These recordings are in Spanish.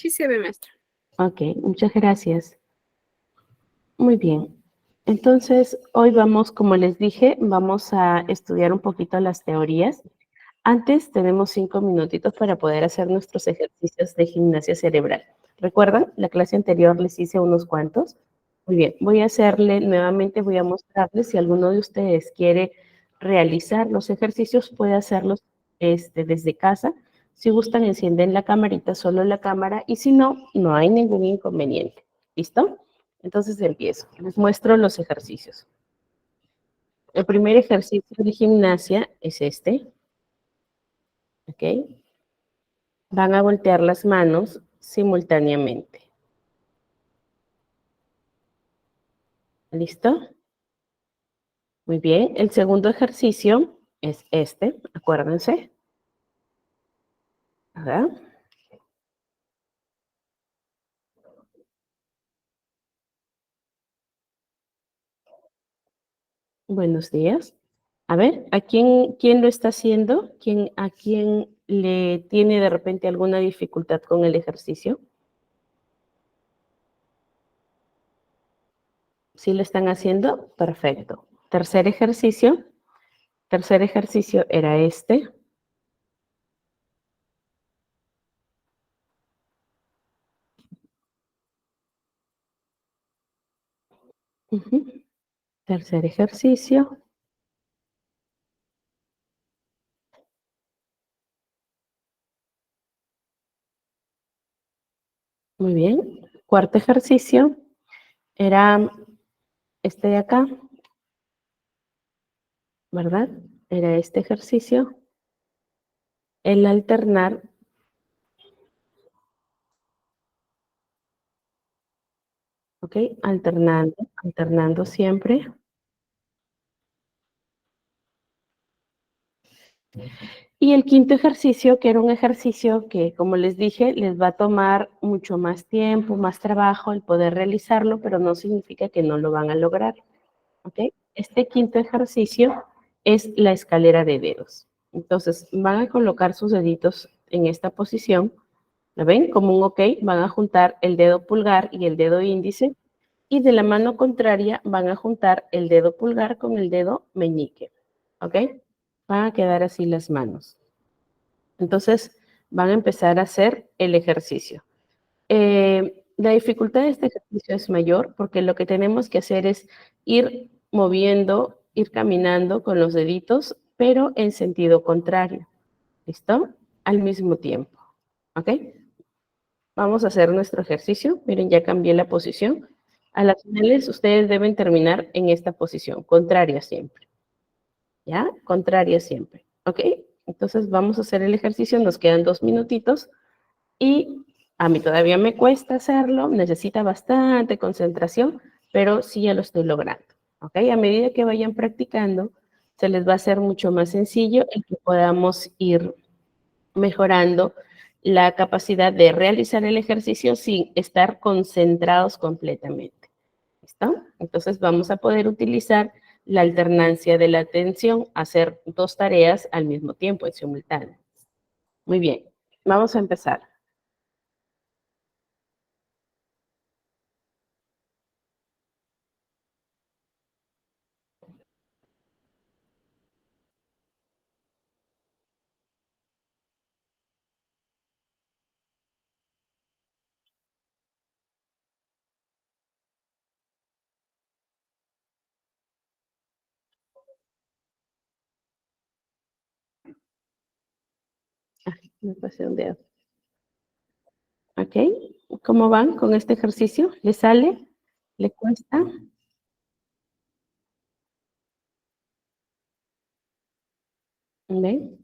Sí se ve, maestra. Ok, muchas gracias. Muy bien. Entonces, hoy vamos, como les dije, vamos a estudiar un poquito las teorías. Antes tenemos 5 minutitos para poder hacer nuestros ejercicios de gimnasia cerebral. ¿Recuerdan? La clase anterior les hice unos cuantos. Muy bien, voy a hacerle nuevamente, voy a mostrarles si alguno de ustedes quiere realizar los ejercicios, puede hacerlos desde casa. Si gustan, encienden la camarita, solo la cámara, y si no, no hay ningún inconveniente. ¿Listo? Entonces empiezo. Les muestro los ejercicios. El primer ejercicio de gimnasia es este. ¿Ok? Van a voltear las manos simultáneamente. ¿Listo? Muy bien. El segundo ejercicio es este, acuérdense. ¿Verdad? Buenos días. A ver, ¿quién lo está haciendo? ¿A quién le tiene de repente alguna dificultad con el ejercicio? ¿Sí lo están haciendo? Perfecto. Tercer ejercicio. Tercer ejercicio era este. Ujú. Tercer ejercicio. Muy bien. Cuarto ejercicio era este de acá, ¿verdad? Era este ejercicio. El alternar, ¿ok? Alternando siempre. Y el quinto ejercicio, que era un ejercicio que, como les dije, les va a tomar mucho más tiempo, más trabajo el poder realizarlo, pero no significa que no lo van a lograr, ¿ok? Este quinto ejercicio es la escalera de dedos. Entonces, van a colocar sus deditos en esta posición. ¿Lo ven? Como un OK, van a juntar el dedo pulgar y el dedo índice, y de la mano contraria van a juntar el dedo pulgar con el dedo meñique, ¿ok? Van a quedar así las manos. Entonces, van a empezar a hacer el ejercicio. La dificultad de este ejercicio es mayor porque lo que tenemos que hacer es ir moviendo, ir caminando con los deditos, pero en sentido contrario. ¿Listo? Al mismo tiempo. ¿Ok? Vamos a hacer nuestro ejercicio. Miren, ya cambié la posición. A las finales ustedes deben terminar en esta posición, contraria siempre. ¿Ya? Contraria siempre. ¿Ok? Entonces vamos a hacer el ejercicio. Nos quedan 2 minutitos y a mí todavía me cuesta hacerlo. Necesita bastante concentración, pero sí ya lo estoy logrando. ¿Ok? A medida que vayan practicando, se les va a hacer mucho más sencillo el que podamos ir mejorando la capacidad de realizar el ejercicio sin estar concentrados completamente. ¿Listo? Entonces vamos a poder utilizar la alternancia de la atención, hacer 2 tareas al mismo tiempo, en simultáneo. Muy bien, vamos a empezar. Ay, me pasé un dedo. ¿Ok? ¿Cómo van con este ejercicio? ¿Le sale? ¿Le cuesta? ¿Ven?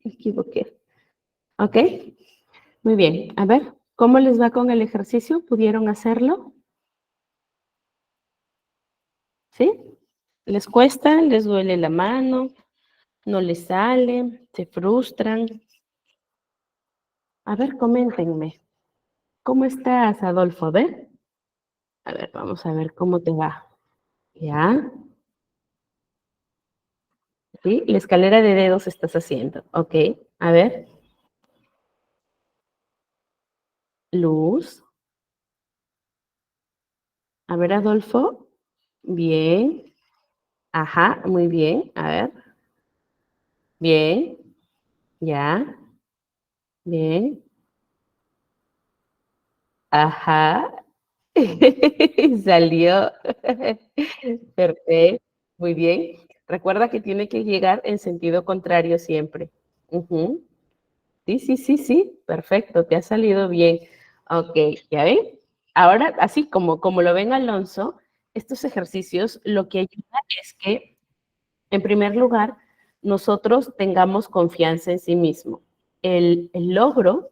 Me equivoqué. ¿Ok? Muy bien. A ver, ¿cómo les va con el ejercicio? ¿Pudieron hacerlo? ¿Sí? ¿Les cuesta? ¿Les duele la mano? ¿No les sale? ¿Se frustran? A ver, coméntenme. ¿Cómo estás, Adolfo? A ver. A ver, vamos a ver cómo te va. ¿Ya? ¿Sí? La escalera de dedos estás haciendo. Ok. A ver. Luz. A ver, Adolfo. Bien. Ajá, muy bien. A ver. Bien. Ya. Bien. Ajá. Salió. Perfecto. Muy bien. Recuerda que tiene que llegar en sentido contrario siempre. Ujú. Sí, sí, sí, sí. Perfecto. Te ha salido bien. Ok, ¿ya ven? Ahora, así como lo ven Alonso, estos ejercicios lo que ayuda es que en primer lugar, nosotros tengamos confianza en sí mismo. El logro,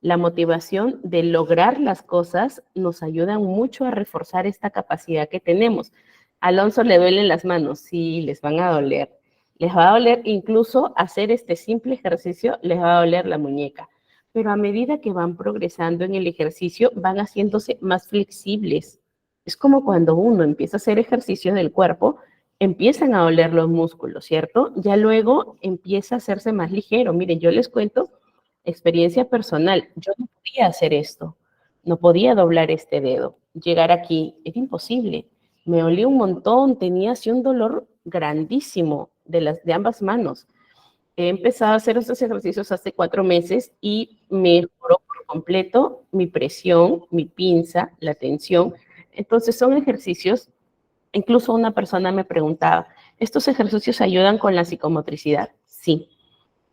la motivación de lograr las cosas nos ayudan mucho a reforzar esta capacidad que tenemos. A Alonso le duelen las manos, sí, les van a doler. Les va a doler incluso hacer este simple ejercicio, les va a doler la muñeca. Pero a medida que van progresando en el ejercicio, van haciéndose más flexibles. Es como cuando uno empieza a hacer ejercicio del cuerpo, empiezan a doler los músculos, ¿cierto? Ya luego empieza a hacerse más ligero. Miren, yo les cuento experiencia personal. Yo no podía hacer esto, no podía doblar este dedo, llegar aquí, era imposible. Me dolía un montón, tenía así un dolor grandísimo de ambas manos. He empezado a hacer estos ejercicios hace 4 meses y mejoró por completo mi presión, mi pinza, la tensión. Entonces son ejercicios. Incluso una persona me preguntaba, ¿estos ejercicios ayudan con la psicomotricidad? Sí,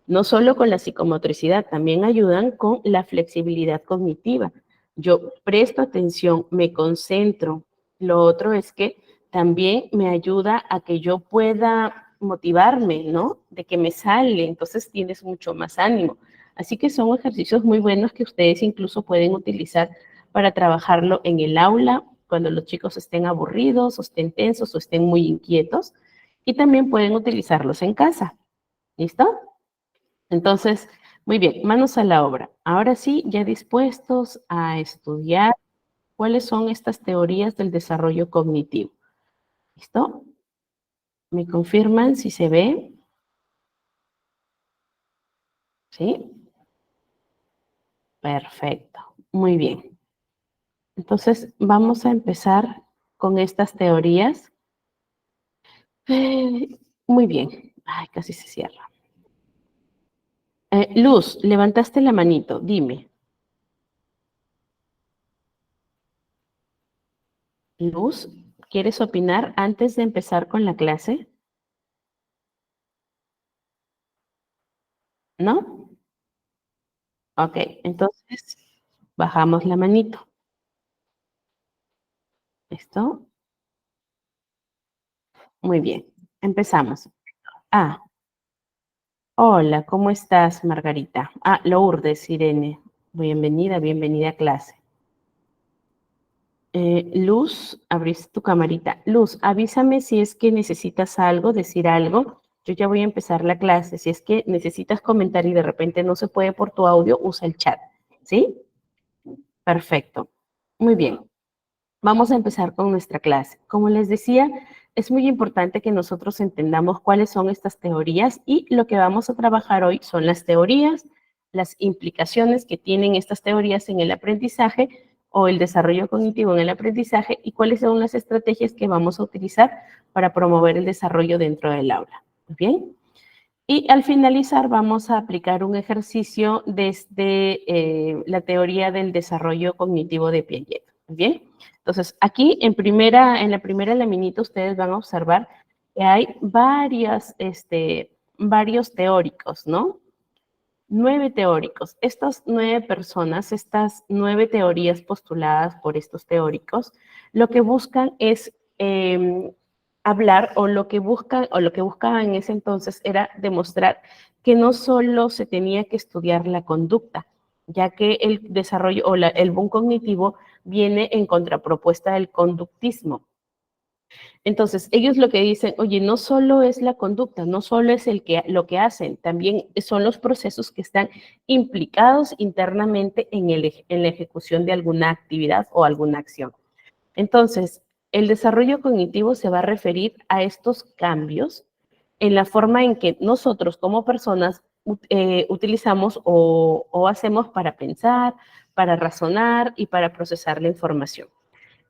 no solo con la psicomotricidad, también ayudan con la flexibilidad cognitiva. Yo presto atención, me concentro. Lo otro es que también me ayuda a que yo pueda motivarme, ¿no? De que me sale, entonces tienes mucho más ánimo. Así que son ejercicios muy buenos que ustedes incluso pueden utilizar para trabajarlo en el aula, cuando los chicos estén aburridos, o estén tensos, o estén muy inquietos. Y también pueden utilizarlos en casa. ¿Listo? Entonces, muy bien, manos a la obra. Ahora sí, ya dispuestos a estudiar cuáles son estas teorías del desarrollo cognitivo. ¿Listo? ¿Me confirman si se ve? ¿Sí? Perfecto. Muy bien. Entonces, vamos a empezar con estas teorías. Muy bien. Ay, casi se cierra. Luz, levantaste la manito. Dime. Luz, ¿quieres opinar antes de empezar con la clase? ¿No? Ok, entonces bajamos la manito. ¿Listo? Muy bien. Empezamos. Ah, hola, ¿cómo estás, Margarita? Ah, Lourdes, Irene. Bienvenida, bienvenida a clase. Luz, abriste tu camarita. Luz, avísame si es que necesitas algo, decir algo. Yo ya voy a empezar la clase. Si es que necesitas comentar y de repente no se puede por tu audio, usa el chat. ¿Sí? Perfecto. Muy bien. Vamos a empezar con nuestra clase. Como les decía, es muy importante que nosotros entendamos cuáles son estas teorías y lo que vamos a trabajar hoy son las teorías, las implicaciones que tienen estas teorías en el aprendizaje o el desarrollo cognitivo en el aprendizaje y cuáles son las estrategias que vamos a utilizar para promover el desarrollo dentro del aula. ¿Muy bien? Y al finalizar vamos a aplicar un ejercicio desde la teoría del desarrollo cognitivo de Piaget. ¿Bien? Entonces, aquí en la primera laminita ustedes van a observar que hay varios teóricos, ¿no? 9 teóricos. Estas 9 personas, estas 9 teorías postuladas por estos teóricos, lo que buscan es hablar o lo que buscaban en ese entonces era demostrar que no solo se tenía que estudiar la conducta, ya que el desarrollo o el boom cognitivo viene en contrapropuesta del conductismo. Entonces, ellos lo que dicen, oye, no solo es la conducta, no solo es lo que hacen, también son los procesos que están implicados internamente en la ejecución de alguna actividad o alguna acción. Entonces, el desarrollo cognitivo se va a referir a estos cambios en la forma en que nosotros como personas utilizamos o hacemos para pensar, para razonar y para procesar la información.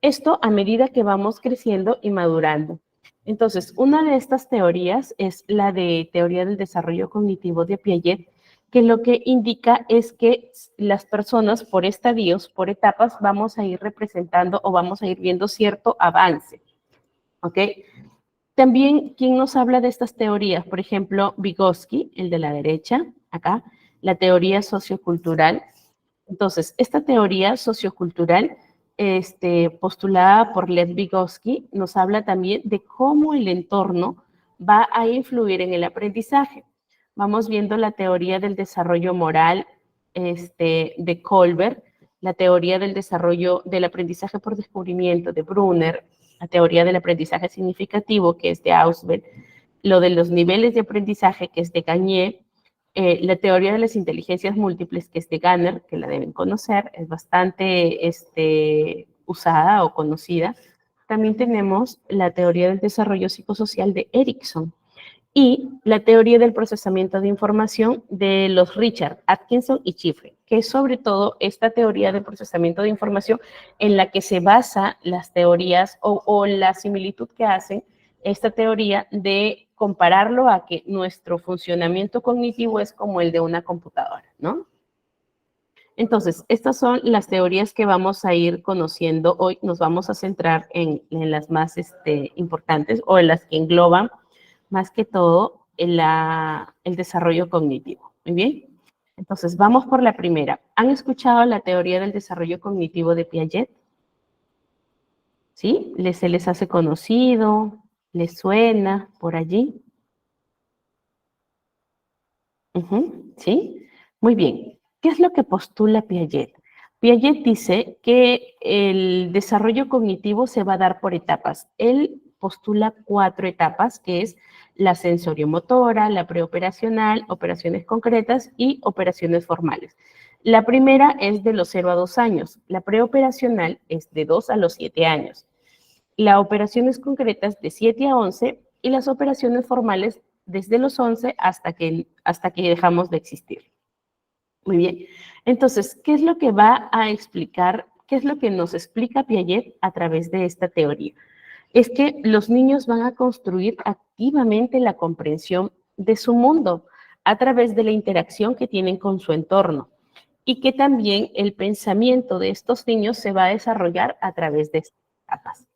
Esto a medida que vamos creciendo y madurando. Entonces, una de estas teorías es la de teoría del desarrollo cognitivo de Piaget, que lo que indica es que las personas por estadios, por etapas, vamos a ir representando o vamos a ir viendo cierto avance. ¿Ok? También, ¿quién nos habla de estas teorías? Por ejemplo, Vygotsky, el de la derecha, acá, la teoría sociocultural. Entonces, esta teoría sociocultural, postulada por Lev Vygotsky, nos habla también de cómo el entorno va a influir en el aprendizaje. Vamos viendo la teoría del desarrollo moral de Kohlberg, la teoría del desarrollo del aprendizaje por descubrimiento de Brunner, la teoría del aprendizaje significativo, que es de Ausubel, lo de los niveles de aprendizaje, que es de Gagné, la teoría de las inteligencias múltiples, que es de Ganner, que la deben conocer, es bastante usada o conocida. También tenemos la teoría del desarrollo psicosocial de Erickson y la teoría del procesamiento de información de los Richard Atkinson y Chiffre, que es sobre todo esta teoría de procesamiento de información en la que se basa las teorías o la similitud que hacen esta teoría de compararlo a que nuestro funcionamiento cognitivo es como el de una computadora, ¿no? Entonces, estas son las teorías que vamos a ir conociendo hoy. Nos vamos a centrar en las más importantes o en las que engloban más que todo el desarrollo cognitivo. Muy bien. Entonces, vamos por la primera. ¿Han escuchado la teoría del desarrollo cognitivo de Piaget? ¿Sí? ¿Se les hace conocido? ¿Les suena por allí? ¿Sí? Muy bien. ¿Qué es lo que postula Piaget? Piaget dice que el desarrollo cognitivo se va a dar por etapas. Él postula 4 etapas, que es la sensoriomotora, la preoperacional, operaciones concretas y operaciones formales. La primera es de los 0 a 2 años. La preoperacional es de 2 a los 7 años. Las operaciones concretas de 7 a 11 y las operaciones formales desde los 11 hasta que dejamos de existir. Muy bien. Entonces, ¿qué es lo que va a explicar? ¿Qué es lo que nos explica Piaget a través de esta teoría? Es que los niños van a construir activamente la comprensión de su mundo a través de la interacción que tienen con su entorno y que también el pensamiento de estos niños se va a desarrollar a través de estas etapas.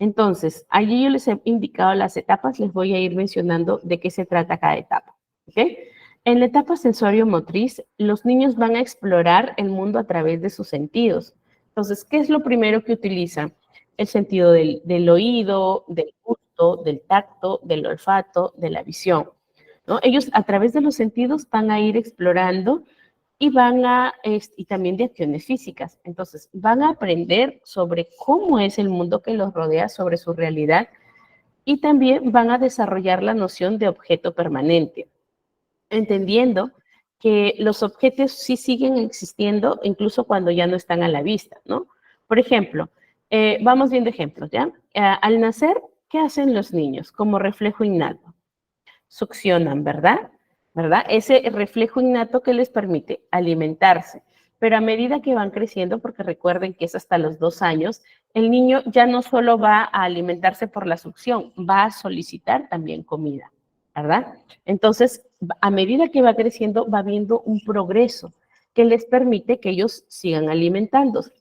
Entonces, allí yo les he indicado las etapas, les voy a ir mencionando de qué se trata cada etapa. ¿Okay? En la etapa sensorio-motriz, los niños van a explorar el mundo a través de sus sentidos. Entonces, ¿qué es lo primero que utilizan? El sentido del oído, del gusto, del tacto, del olfato, de la visión, ¿no? Ellos a través de los sentidos van a ir explorando y también de acciones físicas. Entonces, van a aprender sobre cómo es el mundo que los rodea, sobre su realidad, y también van a desarrollar la noción de objeto permanente, entendiendo que los objetos sí siguen existiendo incluso cuando ya no están a la vista, ¿no? Por ejemplo, vamos viendo ejemplos, ¿ya? Al nacer, ¿qué hacen los niños como reflejo innato? Succionan, ¿verdad? ¿Verdad? Ese reflejo innato que les permite alimentarse. Pero a medida que van creciendo, porque recuerden que es hasta los 2 años, el niño ya no solo va a alimentarse por la succión, va a solicitar también comida, ¿verdad? Entonces, a medida que va creciendo, va viendo un progreso que les permite que ellos sigan alimentándose.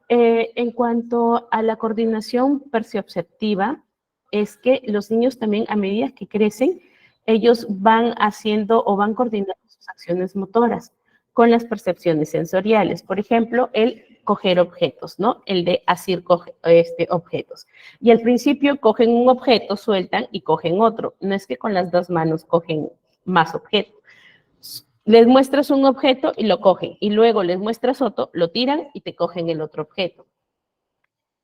En cuanto a la coordinación perceptiva, es que los niños también a medida que crecen, ellos van haciendo o van coordinando sus acciones motoras con las percepciones sensoriales. Por ejemplo, el coger objetos, ¿no? El de asir objetos. Y al principio cogen un objeto, sueltan y cogen otro. No es que con las 2 manos cogen más objetos. Les muestras un objeto y lo cogen, y luego les muestras otro, lo tiran y te cogen el otro objeto.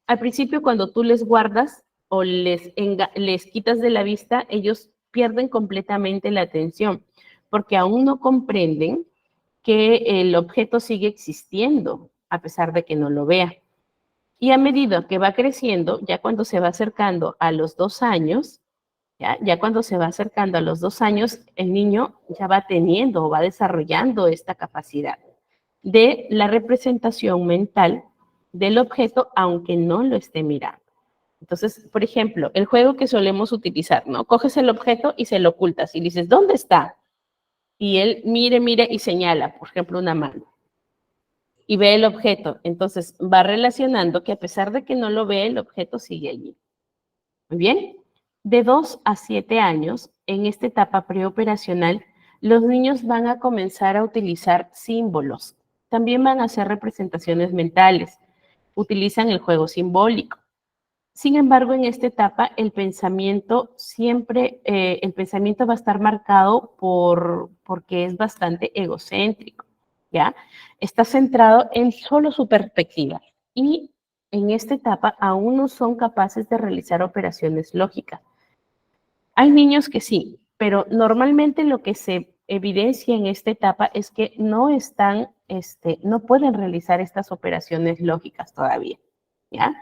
Al principio, cuando tú les guardas o les quitas de la vista, ellos pierden completamente la atención, porque aún no comprenden que el objeto sigue existiendo, a pesar de que no lo vea. Y a medida que va creciendo, ya cuando se va acercando a los 2 años, ya cuando se va acercando a los 2 años, el niño ya va teniendo o va desarrollando esta capacidad de la representación mental del objeto, aunque no lo esté mirando. Entonces, por ejemplo, el juego que solemos utilizar, ¿no? Coges el objeto y se lo ocultas y dices, ¿dónde está? Y él mire y señala, por ejemplo, una mano. Y ve el objeto. Entonces, va relacionando que a pesar de que no lo ve, el objeto sigue allí. Muy bien. De 2 a 7 años, en esta etapa preoperacional, los niños van a comenzar a utilizar símbolos. También van a hacer representaciones mentales. Utilizan el juego simbólico. Sin embargo, en esta etapa, el pensamiento va a estar marcado porque es bastante egocéntrico, ¿ya? Está centrado en solo su perspectiva y en esta etapa aún no son capaces de realizar operaciones lógicas. Hay niños que sí, pero normalmente lo que se evidencia en esta etapa es que no pueden realizar estas operaciones lógicas todavía, ¿ya?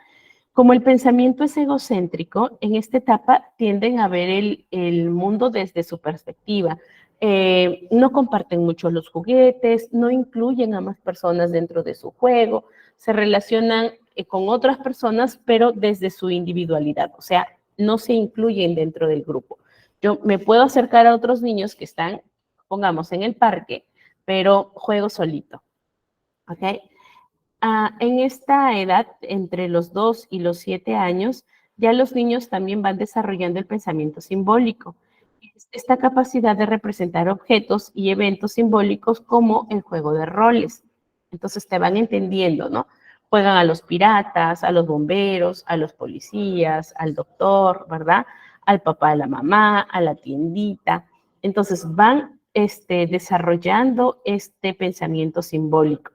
Como el pensamiento es egocéntrico, en esta etapa tienden a ver el mundo desde su perspectiva. No comparten mucho los juguetes, no incluyen a más personas dentro de su juego, se relacionan con otras personas, pero desde su individualidad, o sea, no se incluyen dentro del grupo. Yo me puedo acercar a otros niños que están, pongamos, en el parque, pero juego solito, ¿ok? En esta edad, entre los 2 y los 7 años, ya los niños también van desarrollando el pensamiento simbólico. Esta capacidad de representar objetos y eventos simbólicos como el juego de roles. Entonces te van entendiendo, ¿no? Juegan a los piratas, a los bomberos, a los policías, al doctor, ¿verdad? Al papá, a la mamá, a la tiendita. Entonces van desarrollando este pensamiento simbólico.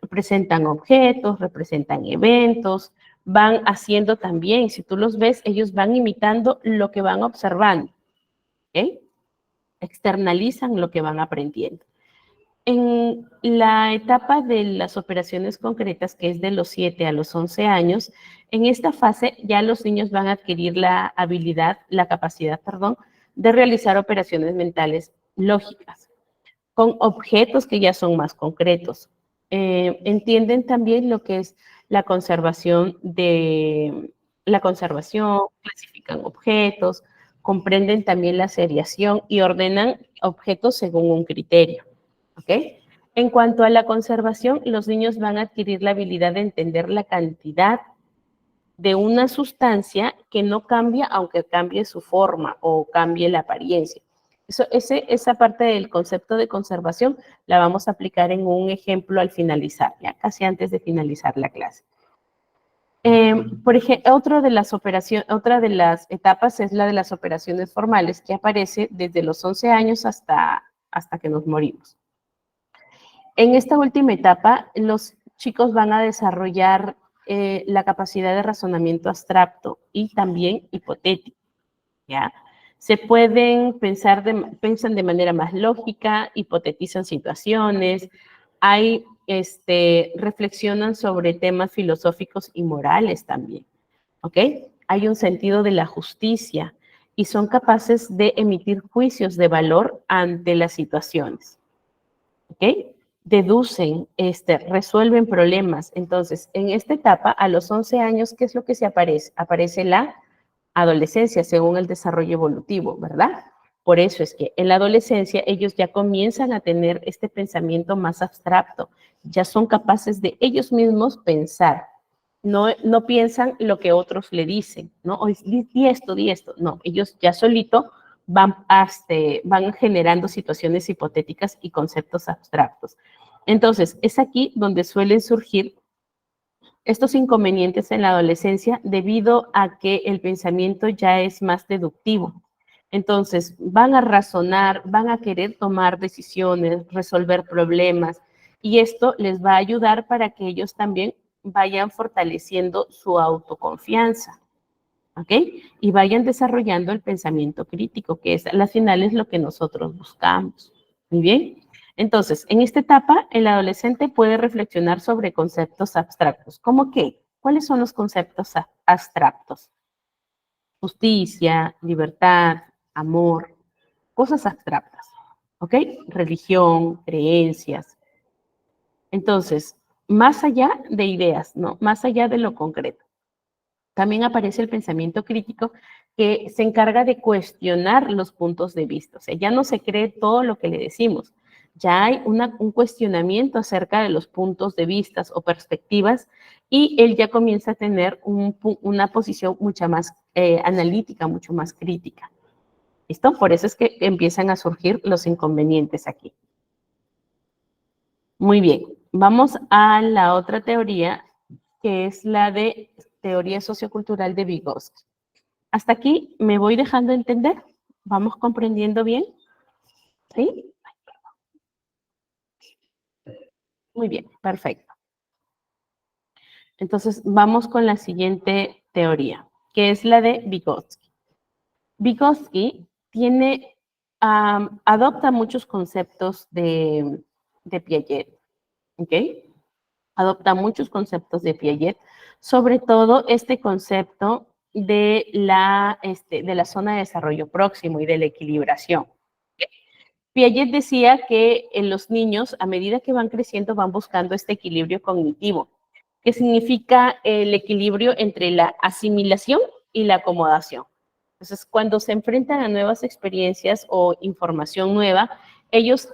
Representan objetos, representan eventos, van haciendo también, si tú los ves, ellos van imitando lo que van observando, ¿ok? Externalizan lo que van aprendiendo. En la etapa de las operaciones concretas, que es de los 7 a los 11 años, en esta fase ya los niños van a adquirir la capacidad, de realizar operaciones mentales lógicas, con objetos que ya son más concretos. Entienden también lo que es la conservación, clasifican objetos, comprenden también la seriación y ordenan objetos según un criterio. ¿Ok? En cuanto a la conservación, los niños van a adquirir la habilidad de entender la cantidad de una sustancia que no cambia aunque cambie su forma o cambie la apariencia. Esa parte del concepto de conservación la vamos a aplicar en un ejemplo al finalizar, ya casi antes de finalizar la clase. Por ejemplo, otra de las etapas es la de las operaciones formales, que aparece desde los 11 años hasta que nos morimos. En esta última etapa, los chicos van a desarrollar la capacidad de razonamiento abstracto y también hipotético, ¿ya? Se pueden piensan de manera más lógica, hipotetizan situaciones, reflexionan sobre temas filosóficos y morales también, ¿ok? Hay un sentido de la justicia y son capaces de emitir juicios de valor ante las situaciones, ¿ok? Deducen, resuelven problemas. Entonces, en esta etapa, a los 11 años, ¿qué es lo que se aparece? Aparece la adolescencia, según el desarrollo evolutivo, ¿verdad? Por eso es que en la adolescencia ellos ya comienzan a tener este pensamiento más abstracto, ya son capaces de ellos mismos pensar, no piensan lo que otros le dicen, ¿no? Di esto, no, ellos ya solito van generando situaciones hipotéticas y conceptos abstractos. Entonces, es aquí donde suelen surgir estos inconvenientes en la adolescencia debido a que el pensamiento ya es más deductivo. Entonces, van a razonar, van a querer tomar decisiones, resolver problemas, y esto les va a ayudar para que ellos también vayan fortaleciendo su autoconfianza. ¿ok? Y vayan desarrollando el pensamiento crítico, que es, al final es lo que nosotros buscamos. Muy bien. Entonces, en esta etapa, el adolescente puede reflexionar sobre conceptos abstractos. ¿Cómo qué? ¿Cuáles son los conceptos abstractos? Justicia, libertad, amor, cosas abstractas, ¿ok? Religión, creencias. Entonces, más allá de ideas, ¿no? Más allá de lo concreto. También aparece el pensamiento crítico que se encarga de cuestionar los puntos de vista. O sea, ya no se cree todo lo que le decimos. Ya hay un cuestionamiento acerca de los puntos de vista o perspectivas y él ya comienza a tener una posición mucho más analítica, mucho más crítica. ¿Listo? Por eso es que empiezan a surgir los inconvenientes aquí. Muy bien, vamos a la otra teoría, que es la de teoría sociocultural de Vygotsky. Hasta aquí me voy dejando entender. ¿Vamos comprendiendo bien? ¿Sí? Muy bien, perfecto. Entonces, vamos con la siguiente teoría, que es la de Vygotsky. Vygotsky adopta muchos conceptos de Piaget, ¿ok? Adopta muchos conceptos de Piaget, sobre todo este concepto de la zona de desarrollo próximo y de la equilibración. Piaget decía que en los niños, a medida que van creciendo, van buscando este equilibrio cognitivo, que significa el equilibrio entre la asimilación y la acomodación. Entonces, cuando se enfrentan a nuevas experiencias o información nueva, ellos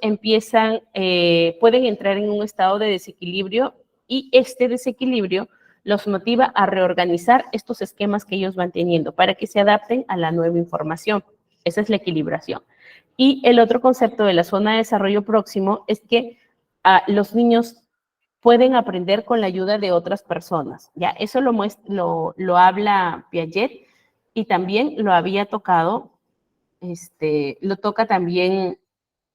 pueden entrar en un estado de desequilibrio y este desequilibrio los motiva a reorganizar estos esquemas que ellos van teniendo para que se adapten a la nueva información. Esa es la equilibración. Y el otro concepto de la zona de desarrollo próximo es que los niños pueden aprender con la ayuda de otras personas. Ya, eso lo habla Piaget y también lo había tocado, lo toca también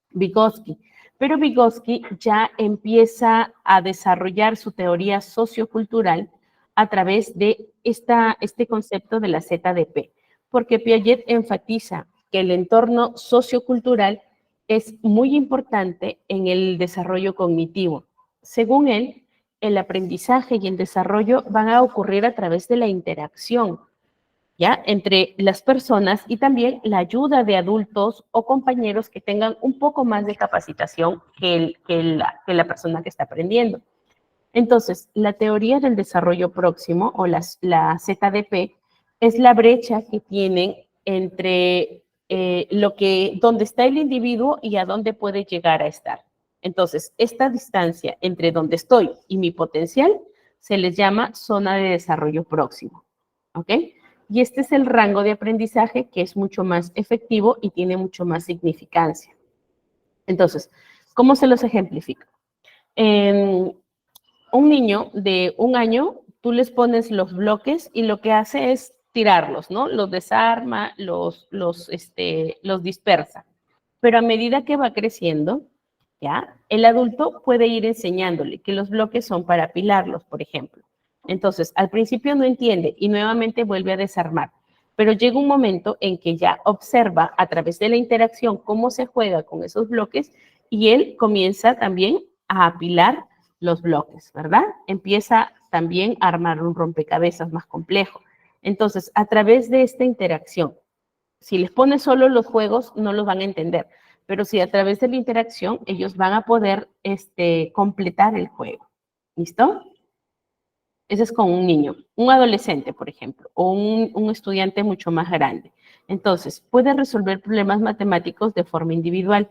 Vygotsky. Pero Vygotsky ya empieza a desarrollar su teoría sociocultural a través de este concepto de la ZDP, porque Piaget enfatiza que el entorno sociocultural es muy importante en el desarrollo cognitivo. Según él, el aprendizaje y el desarrollo van a ocurrir a través de la interacción, ¿ya? Entre las personas y también la ayuda de adultos o compañeros que tengan un poco más de capacitación que la persona que está aprendiendo. Entonces, la teoría del desarrollo próximo o la ZDP es la brecha que tienen entre donde está el individuo y a dónde puede llegar a estar. Entonces, esta distancia entre donde estoy y mi potencial se les llama zona de desarrollo próximo. ¿Ok? Y este es el rango de aprendizaje que es mucho más efectivo y tiene mucho más significancia. Entonces, ¿cómo se los ejemplifico? Un niño de 1 año, tú les pones los bloques y lo que hace es tirarlos, ¿no? Los desarma, los dispersa. Pero a medida que va creciendo, ¿ya? El adulto puede ir enseñándole que los bloques son para apilarlos, por ejemplo. Entonces, al principio no entiende y nuevamente vuelve a desarmar, pero llega un momento en que ya observa a través de la interacción cómo se juega con esos bloques y él comienza también a apilar los bloques, ¿verdad? Empieza también a armar un rompecabezas más complejo. Entonces, a través de esta interacción, si les pones solo los juegos, no los van a entender, pero si a través de la interacción, ellos van a poder completar el juego. ¿Listo? Ese es con un niño, un adolescente, por ejemplo, o un estudiante mucho más grande. Entonces, puede resolver problemas matemáticos de forma individual,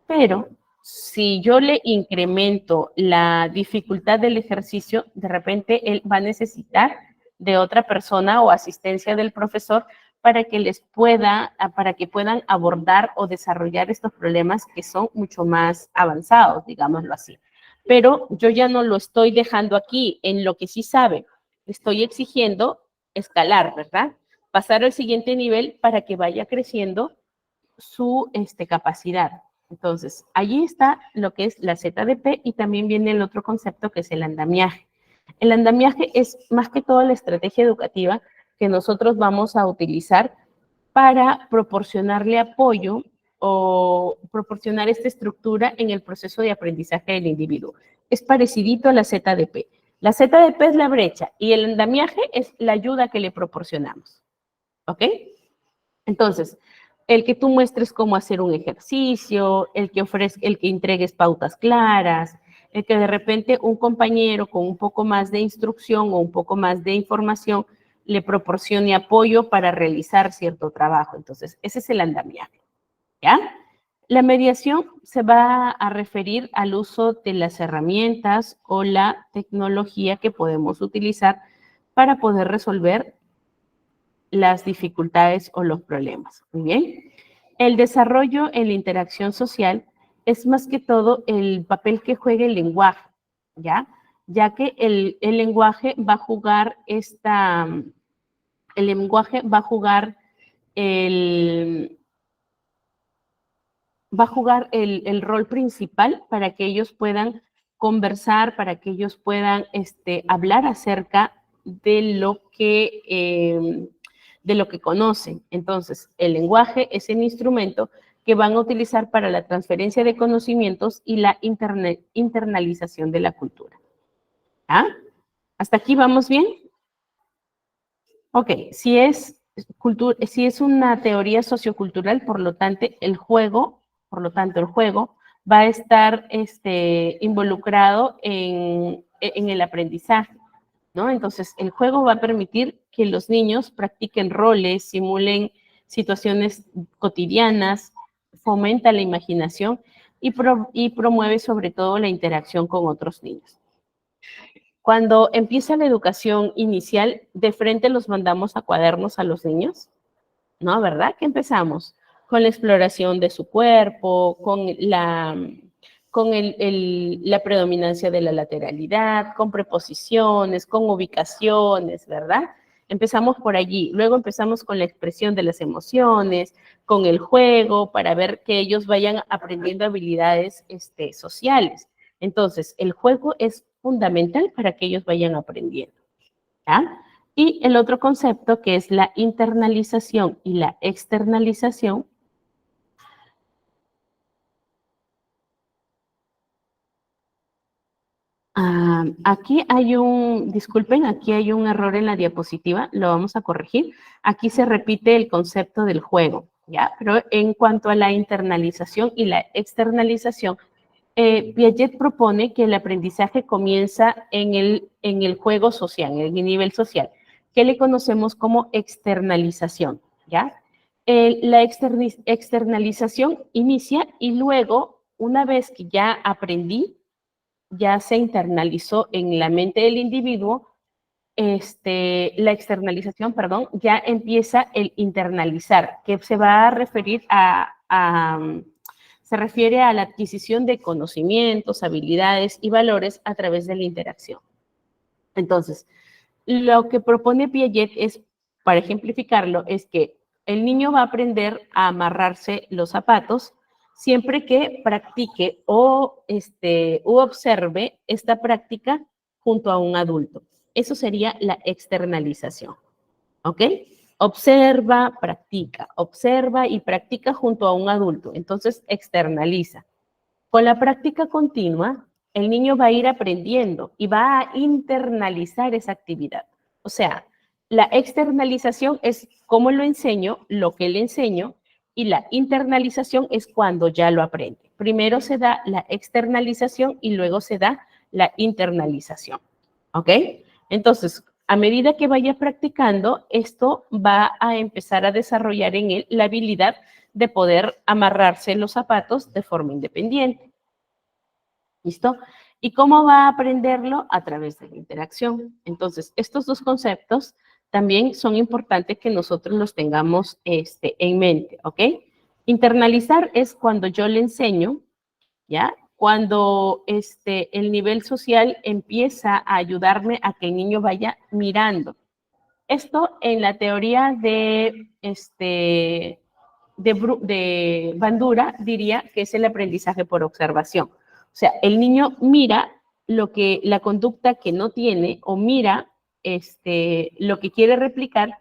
pero si yo le incremento la dificultad del ejercicio, de repente él va a necesitar de otra persona o asistencia del profesor para que puedan abordar o desarrollar estos problemas que son mucho más avanzados, digámoslo así. Pero yo ya no lo estoy dejando aquí en lo que sí sabe, estoy exigiendo escalar, ¿verdad? Pasar al siguiente nivel para que vaya creciendo su capacidad. Entonces, allí está lo que es la ZDP y también viene el otro concepto que es el andamiaje. El andamiaje es más que todo la estrategia educativa que nosotros vamos a utilizar para proporcionarle apoyo o proporcionar esta estructura en el proceso de aprendizaje del individuo. Es parecidito a la ZDP. La ZDP es la brecha y el andamiaje es la ayuda que le proporcionamos. ¿Ok? Entonces, el que tú muestres cómo hacer un ejercicio, el que entregues pautas claras, el que de repente un compañero con un poco más de instrucción o un poco más de información le proporcione apoyo para realizar cierto trabajo. Entonces, ese es el andamiaje, ¿ya? La mediación se va a referir al uso de las herramientas o la tecnología que podemos utilizar para poder resolver las dificultades o los problemas. Muy bien. El desarrollo en la interacción social es más que todo el papel que juega el lenguaje, ¿ya? Ya que el lenguaje va a jugar el lenguaje va a jugar el rol principal para que ellos puedan conversar, para que ellos puedan hablar acerca de lo que conocen. Entonces, el lenguaje es el instrumento que van a utilizar para la transferencia de conocimientos y la internalización de la cultura. ¿Ah? ¿Hasta aquí vamos bien? Ok, si es una teoría sociocultural, por lo tanto, el juego va a estar involucrado en el aprendizaje, ¿no? Entonces, el juego va a permitir que los niños practiquen roles, simulen situaciones cotidianas, fomenta la imaginación y promueve sobre todo la interacción con otros niños. Cuando empieza la educación inicial, de frente los mandamos a cuadernos a los niños, ¿no? ¿Verdad? ¿Qué empezamos? Con la exploración de su cuerpo, con la predominancia de la lateralidad, con preposiciones, con ubicaciones, ¿verdad? Empezamos por allí. Luego empezamos con la expresión de las emociones, con el juego, para ver que ellos vayan aprendiendo habilidades sociales. Entonces, el juego es fundamental para que ellos vayan aprendiendo, ¿ya? Y el otro concepto, que es la internalización y la externalización. Aquí hay disculpen, aquí hay un error en la diapositiva, lo vamos a corregir. Aquí se repite el concepto del juego, ¿ya? Pero en cuanto a la internalización y la externalización, Piaget propone que el aprendizaje comienza en el juego social, en el nivel social, que le conocemos como externalización, ¿ya? La externalización inicia y luego, una vez que ya aprendí, ya se internalizó en la mente del individuo, la externalización, perdón, ya empieza el internalizar, que se va a referir se refiere a la adquisición de conocimientos, habilidades y valores a través de la interacción. Entonces, lo que propone Piaget es, para ejemplificarlo, es que el niño va a aprender a amarrarse los zapatos siempre que practique o observe esta práctica junto a un adulto. Eso sería la externalización, ¿ok? Observa y practica junto a un adulto. Entonces, externaliza. Con la práctica continua, el niño va a ir aprendiendo y va a internalizar esa actividad. O sea, la externalización es cómo lo enseño, lo que le enseño, y la internalización es cuando ya lo aprende. Primero se da la externalización y luego se da la internalización. ¿Ok? Entonces, a medida que vaya practicando, esto va a empezar a desarrollar en él la habilidad de poder amarrarse los zapatos de forma independiente. ¿Listo? ¿Y cómo va a aprenderlo? A través de la interacción. Entonces, estos dos conceptos también son importantes que nosotros los tengamos en mente, ¿ok? Internalizar es cuando yo le enseño, ¿ya? Cuando el nivel social empieza a ayudarme a que el niño vaya mirando. Esto en la teoría de Bandura diría que es el aprendizaje por observación. O sea, el niño mira la conducta que no tiene o mira lo que quiere replicar,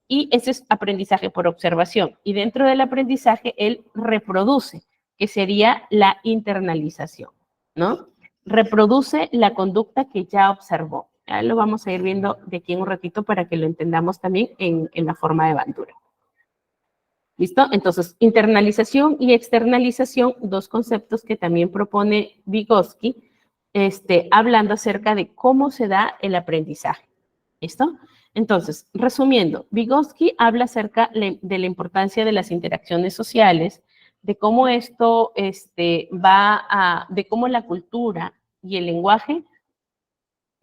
y ese es aprendizaje por observación. Y dentro del aprendizaje, él reproduce, que sería la internalización, ¿no? Reproduce la conducta que ya observó. Ya lo vamos a ir viendo de aquí en un ratito para que lo entendamos también en la forma de Bandura. ¿Listo? Entonces, internalización y externalización, dos conceptos que también propone Vygotsky, hablando acerca de cómo se da el aprendizaje. ¿Listo? Entonces, resumiendo, Vygotsky habla acerca de la importancia de las interacciones sociales, de cómo esto de cómo la cultura y el lenguaje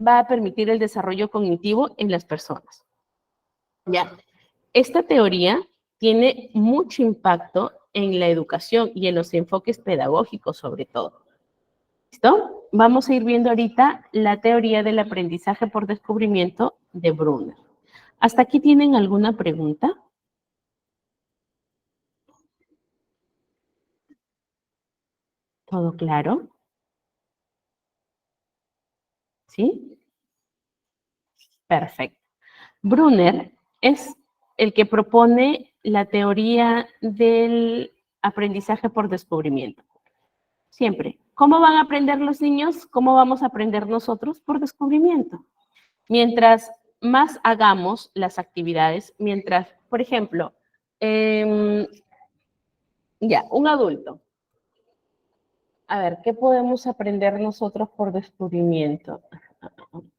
va a permitir el desarrollo cognitivo en las personas. Ya, esta teoría tiene mucho impacto en la educación y en los enfoques pedagógicos sobre todo. ¿Listo? Vamos a ir viendo ahorita la teoría del aprendizaje por descubrimiento de Brunner. ¿Hasta aquí tienen alguna pregunta? ¿Todo claro? ¿Sí? Perfecto. Brunner es el que propone la teoría del aprendizaje por descubrimiento. Siempre. ¿Cómo van a aprender los niños? ¿Cómo vamos a aprender nosotros? Por descubrimiento. Mientras más hagamos las actividades, mientras, por ejemplo, ya, un adulto. A ver, ¿qué podemos aprender nosotros por descubrimiento?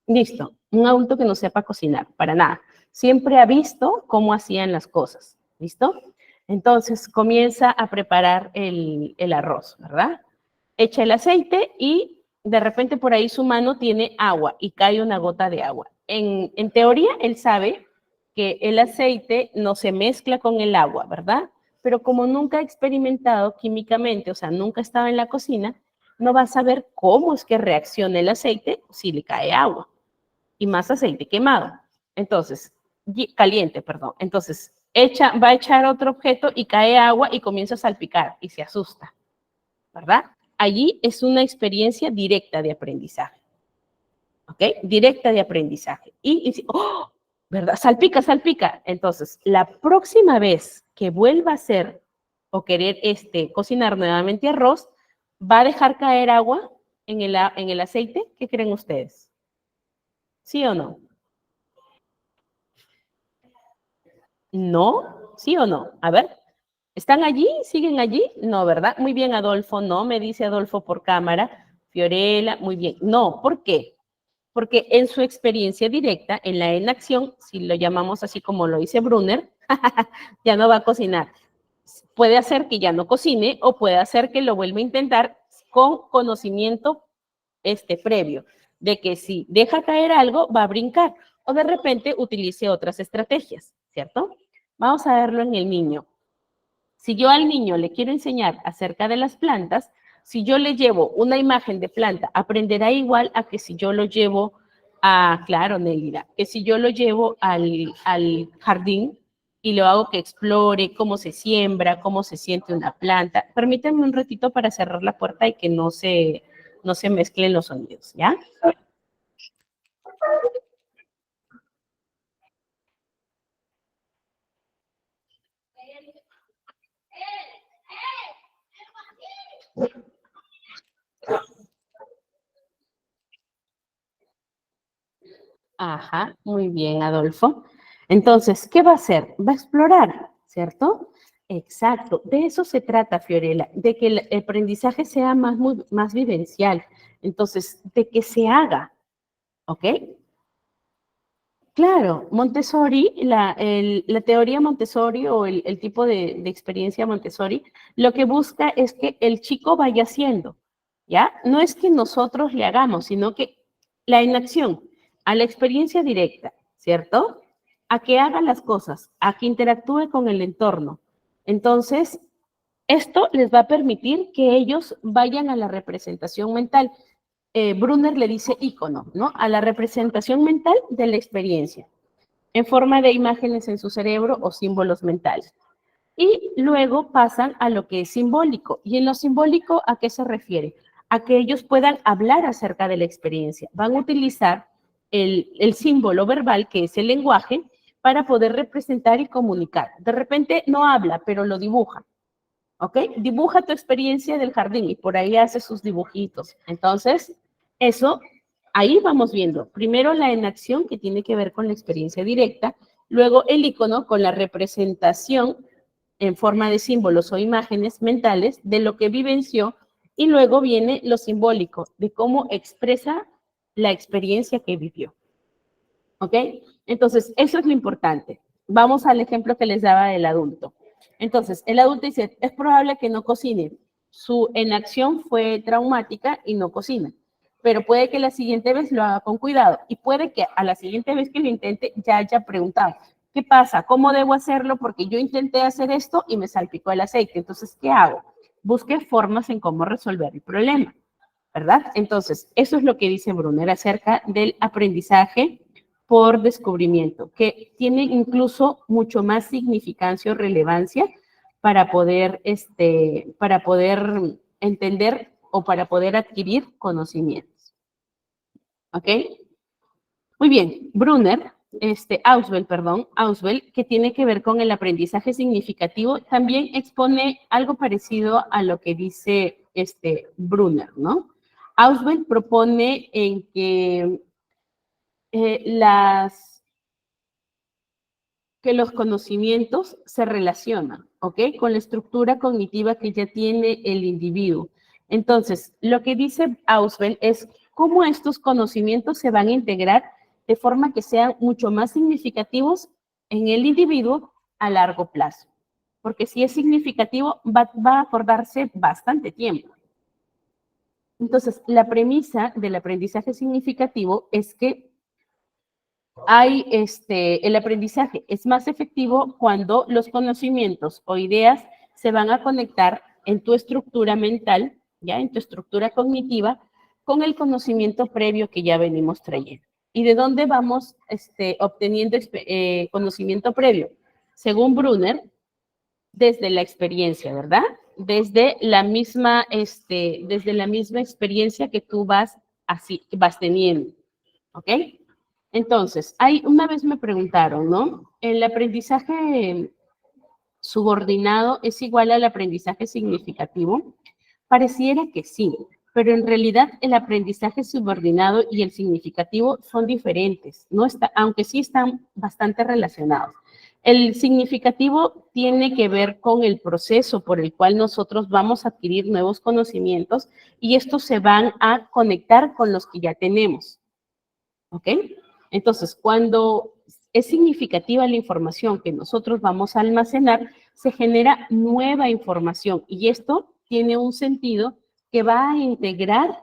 Listo, un adulto que no sepa cocinar, para nada. Siempre ha visto cómo hacían las cosas, ¿listo? Entonces comienza a preparar el arroz, ¿verdad? Echa el aceite y de repente por ahí su mano tiene agua y cae una gota de agua. En teoría, él sabe que el aceite no se mezcla con el agua, ¿verdad? Pero como nunca ha experimentado químicamente, o sea, nunca estaba en la cocina, no va a saber cómo es que reacciona el aceite si le cae agua y más aceite quemado. Entonces, caliente, perdón. Entonces, va a echar otro objeto y cae agua y comienza a salpicar y se asusta, ¿verdad? Allí es una experiencia directa de aprendizaje. ¿Ok? Directa de aprendizaje. ¡Oh! ¿Verdad? Salpica, salpica. Entonces, la próxima vez que vuelva a hacer o querer cocinar nuevamente arroz, va a dejar caer agua en el aceite. ¿Qué creen ustedes? ¿Sí o no? No, ¿sí o no? A ver, ¿están allí? ¿Siguen allí? No, ¿verdad? Muy bien, Adolfo, no, me dice Adolfo por cámara. Fiorella, muy bien. No, ¿por qué? Porque en su experiencia directa, en la enacción, si lo llamamos así como lo dice Brunner, ya no va a cocinar. Puede hacer que ya no cocine o puede hacer que lo vuelva a intentar con conocimiento previo, de que si deja caer algo, va a brincar o de repente utilice otras estrategias, ¿cierto? Vamos a verlo en el niño. Si yo al niño le quiero enseñar acerca de las plantas, si yo le llevo una imagen de planta, aprenderá igual a que si yo lo llevo claro, Nélida, que si yo lo llevo al jardín y lo hago que explore cómo se siembra, cómo se siente una planta. Permítanme un ratito para cerrar la puerta y que no se mezclen los sonidos, ¿ya? Ajá, muy bien, Adolfo. Entonces, ¿qué va a hacer? Va a explorar, ¿cierto? Exacto, de eso se trata, Fiorella, de que el aprendizaje sea más vivencial, entonces, de que se haga, ¿ok? Claro, Montessori, la teoría Montessori o el tipo de experiencia Montessori, lo que busca es que el chico vaya haciendo, ¿ya? No es que nosotros le hagamos, sino que la inacción, a la experiencia directa, ¿cierto? A que haga las cosas, a que interactúe con el entorno. Entonces, esto les va a permitir que ellos vayan a la representación mental. Brunner le dice ícono, ¿no? A la representación mental de la experiencia, en forma de imágenes en su cerebro o símbolos mentales. Y luego pasan a lo que es simbólico. Y en lo simbólico, ¿a qué se refiere? A que ellos puedan hablar acerca de la experiencia. Van a utilizar el símbolo verbal, que es el lenguaje, para poder representar y comunicar. De repente no habla, pero lo dibuja, ¿ok? Dibuja tu experiencia del jardín y por ahí hace sus dibujitos. Entonces, eso, ahí vamos viendo. Primero la enacción, que tiene que ver con la experiencia directa, luego el icono con la representación en forma de símbolos o imágenes mentales de lo que vivenció, y luego viene lo simbólico, de cómo expresa la experiencia que vivió. ¿Ok? Entonces, eso es lo importante. Vamos al ejemplo que les daba del adulto. Entonces, el adulto dice, es probable que no cocine. Su inacción fue traumática y no cocina. Pero puede que la siguiente vez lo haga con cuidado y puede que a la siguiente vez que lo intente ya haya preguntado, ¿qué pasa? ¿Cómo debo hacerlo? Porque yo intenté hacer esto y me salpicó el aceite. Entonces, ¿qué hago? Busque formas en cómo resolver el problema, ¿verdad? Entonces, eso es lo que dice Brunner acerca del aprendizaje por descubrimiento, que tiene incluso mucho más significancia o relevancia para poder entender o para poder adquirir conocimientos. ¿Ok? Muy bien, Auswell, que tiene que ver con el aprendizaje significativo, también expone algo parecido a lo que dice Brunner, ¿no? Auswell propone en que los conocimientos se relacionan, ¿ok? Con la estructura cognitiva que ya tiene el individuo. Entonces, lo que dice Auswell es cómo estos conocimientos se van a integrar de forma que sean mucho más significativos en el individuo a largo plazo. Porque si es significativo, va a acordarse bastante tiempo. Entonces, la premisa del aprendizaje significativo es que el aprendizaje es más efectivo cuando los conocimientos o ideas se van a conectar en tu estructura mental, ya en tu estructura cognitiva, con el conocimiento previo que ya venimos trayendo. ¿Y de dónde vamos obteniendo conocimiento previo? Según Brunner, desde la experiencia, ¿verdad? Desde la misma experiencia que tú vas teniendo, ¿ok? Entonces, una vez me preguntaron, ¿no? ¿El aprendizaje subordinado es igual al aprendizaje significativo? Pareciera que sí, pero en realidad el aprendizaje subordinado y el significativo son diferentes, aunque sí están bastante relacionados. El significativo tiene que ver con el proceso por el cual nosotros vamos a adquirir nuevos conocimientos y estos se van a conectar con los que ya tenemos, ¿ok? Entonces, cuando es significativa la información que nosotros vamos a almacenar, se genera nueva información y esto tiene un sentido que va a integrarse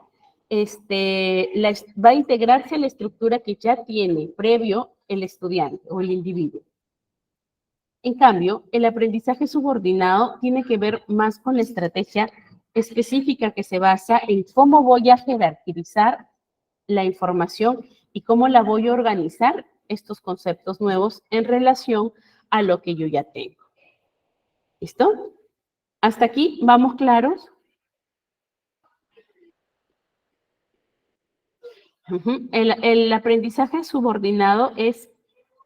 a la estructura que ya tiene previo el estudiante o el individuo. En cambio, el aprendizaje subordinado tiene que ver más con la estrategia específica que se basa en cómo voy a jerarquizar la información y cómo la voy a organizar estos conceptos nuevos en relación a lo que yo ya tengo. ¿Listo? ¿Hasta aquí vamos claros? El aprendizaje subordinado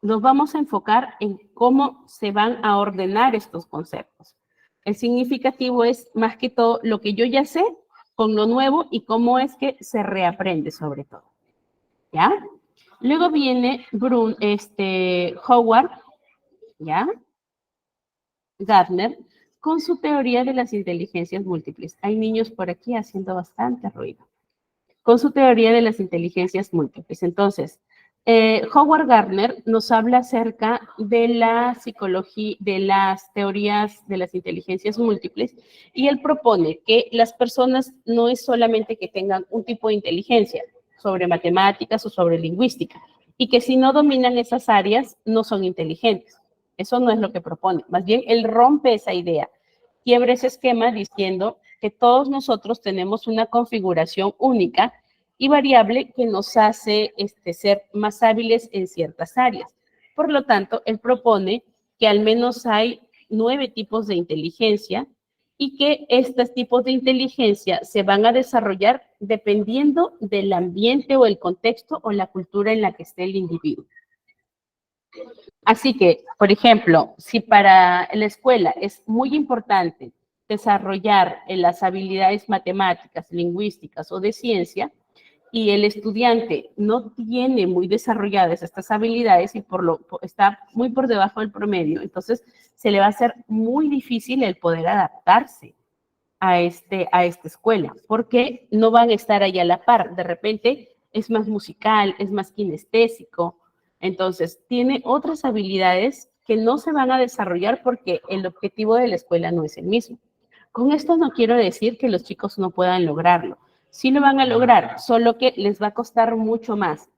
nos vamos a enfocar en cómo se van a ordenar estos conceptos. El significativo es más que todo lo que yo ya sé con lo nuevo y cómo es que se reaprende sobre todo. ¿Ya? Luego viene Howard, ¿ya? Gardner, con su teoría de las inteligencias múltiples. Hay niños por aquí haciendo bastante ruido. Con su teoría de las inteligencias múltiples. Entonces, Howard Gardner nos habla acerca de la psicología, de las teorías de las inteligencias múltiples, y él propone que las personas no es solamente que tengan un tipo de inteligencia sobre matemáticas o sobre lingüística, y que si no dominan esas áreas no son inteligentes. Eso no es lo que propone. Más bien, él rompe esa idea, quiebra ese esquema diciendo que todos nosotros tenemos una configuración única y variable que nos hace ser más hábiles en ciertas áreas. Por lo tanto, él propone que al menos hay 9 tipos de inteligencia y que estos tipos de inteligencia se van a desarrollar dependiendo del ambiente o el contexto o la cultura en la que esté el individuo. Así que, por ejemplo, si para la escuela es muy importante desarrollar las habilidades matemáticas, lingüísticas o de ciencia, y el estudiante no tiene muy desarrolladas estas habilidades y está muy por debajo del promedio, entonces se le va a hacer muy difícil el poder adaptarse a esta escuela, porque no van a estar ahí a la par. De repente es más musical, es más kinestésico, entonces tiene otras habilidades que no se van a desarrollar porque el objetivo de la escuela no es el mismo. Con esto no quiero decir que los chicos no puedan lograrlo. Sí lo van a lograr, solo que les va a costar mucho más.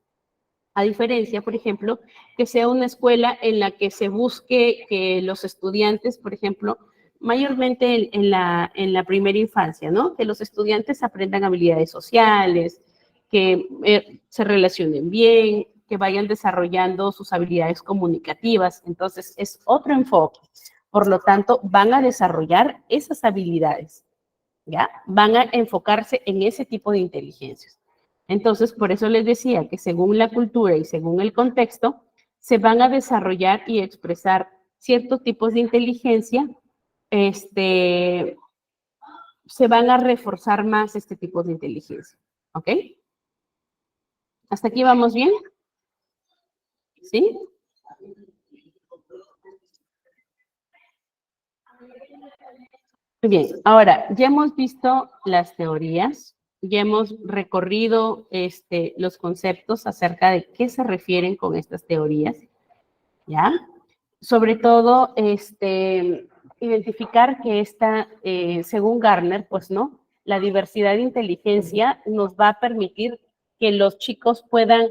A diferencia, por ejemplo, que sea una escuela en la que se busque que los estudiantes, por ejemplo, mayormente en la primera infancia, ¿no? Que los estudiantes aprendan habilidades sociales, que se relacionen bien, que vayan desarrollando sus habilidades comunicativas. Entonces, es otro enfoque. Por lo tanto, van a desarrollar esas habilidades, ¿ya? Van a enfocarse en ese tipo de inteligencias. Entonces, por eso les decía que según la cultura y según el contexto, se van a desarrollar y expresar ciertos tipos de inteligencia, se van a reforzar más este tipo de inteligencia, ¿ok? ¿Hasta aquí vamos bien? ¿Sí? Muy bien, ahora ya hemos visto las teorías, ya hemos recorrido los conceptos acerca de qué se refieren con estas teorías, ¿ya? Sobre todo, identificar que según Garner, pues no, la diversidad de inteligencia nos va a permitir que los chicos puedan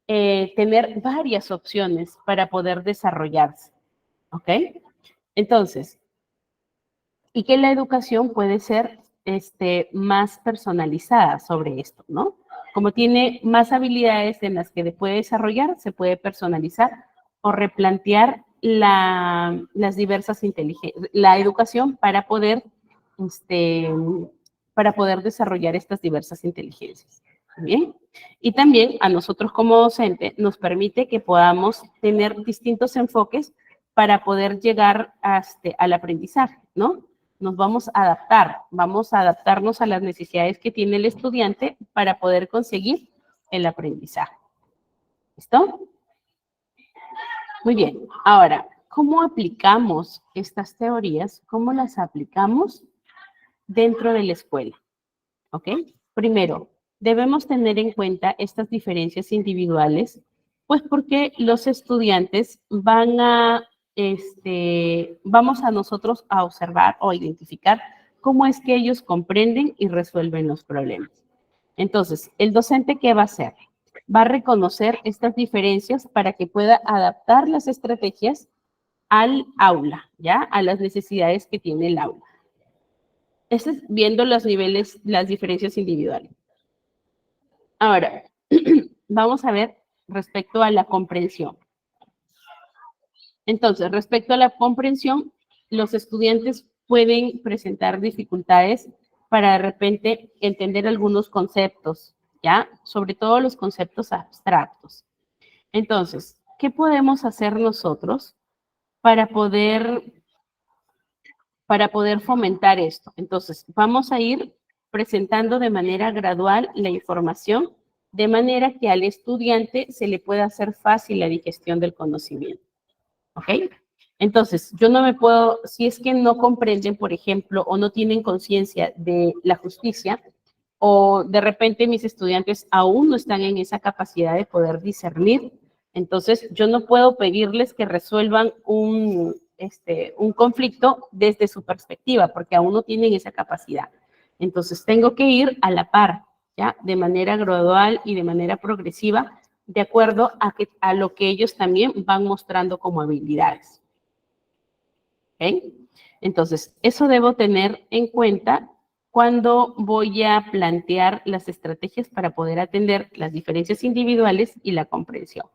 tener varias opciones para poder desarrollarse, ¿ok? Entonces, y que la educación puede ser más personalizada sobre esto, ¿no? Como tiene más habilidades en las que puede desarrollar, se puede personalizar o replantear las diversas inteligencias, la educación para poder desarrollar estas diversas inteligencias. Bien. Y también a nosotros como docente nos permite que podamos tener distintos enfoques para poder llegar al aprendizaje, ¿no? Nos vamos a adaptarnos a las necesidades que tiene el estudiante para poder conseguir el aprendizaje. ¿Listo? Muy bien. Ahora, ¿cómo aplicamos estas teorías? ¿Cómo las aplicamos dentro de la escuela? ¿Ok? Primero, debemos tener en cuenta estas diferencias individuales, pues porque los estudiantes vamos a nosotros a observar o identificar cómo es que ellos comprenden y resuelven los problemas. Entonces, el docente, ¿qué va a hacer? Va a reconocer estas diferencias para que pueda adaptar las estrategias al aula, ¿ya? A las necesidades que tiene el aula. Eso es viendo los niveles, las diferencias individuales. Ahora, vamos a ver respecto a la comprensión. Entonces, respecto a la comprensión, los estudiantes pueden presentar dificultades para de repente entender algunos conceptos, ¿ya? Sobre todo los conceptos abstractos. Entonces, ¿qué podemos hacer nosotros para poder fomentar esto? Entonces, vamos a ir presentando de manera gradual la información, de manera que al estudiante se le pueda hacer fácil la digestión del conocimiento. ¿Ok? Entonces, yo no me puedo, si es que no comprenden, por ejemplo, o no tienen conciencia de la justicia, o de repente mis estudiantes aún no están en esa capacidad de poder discernir, entonces yo no puedo pedirles que resuelvan un conflicto desde su perspectiva, porque aún no tienen esa capacidad. Entonces tengo que ir a la par, ¿ya? De manera gradual y de manera progresiva, de acuerdo a lo que ellos también van mostrando como habilidades. ¿Ok? Entonces, eso debo tener en cuenta cuando voy a plantear las estrategias para poder atender las diferencias individuales y la comprensión.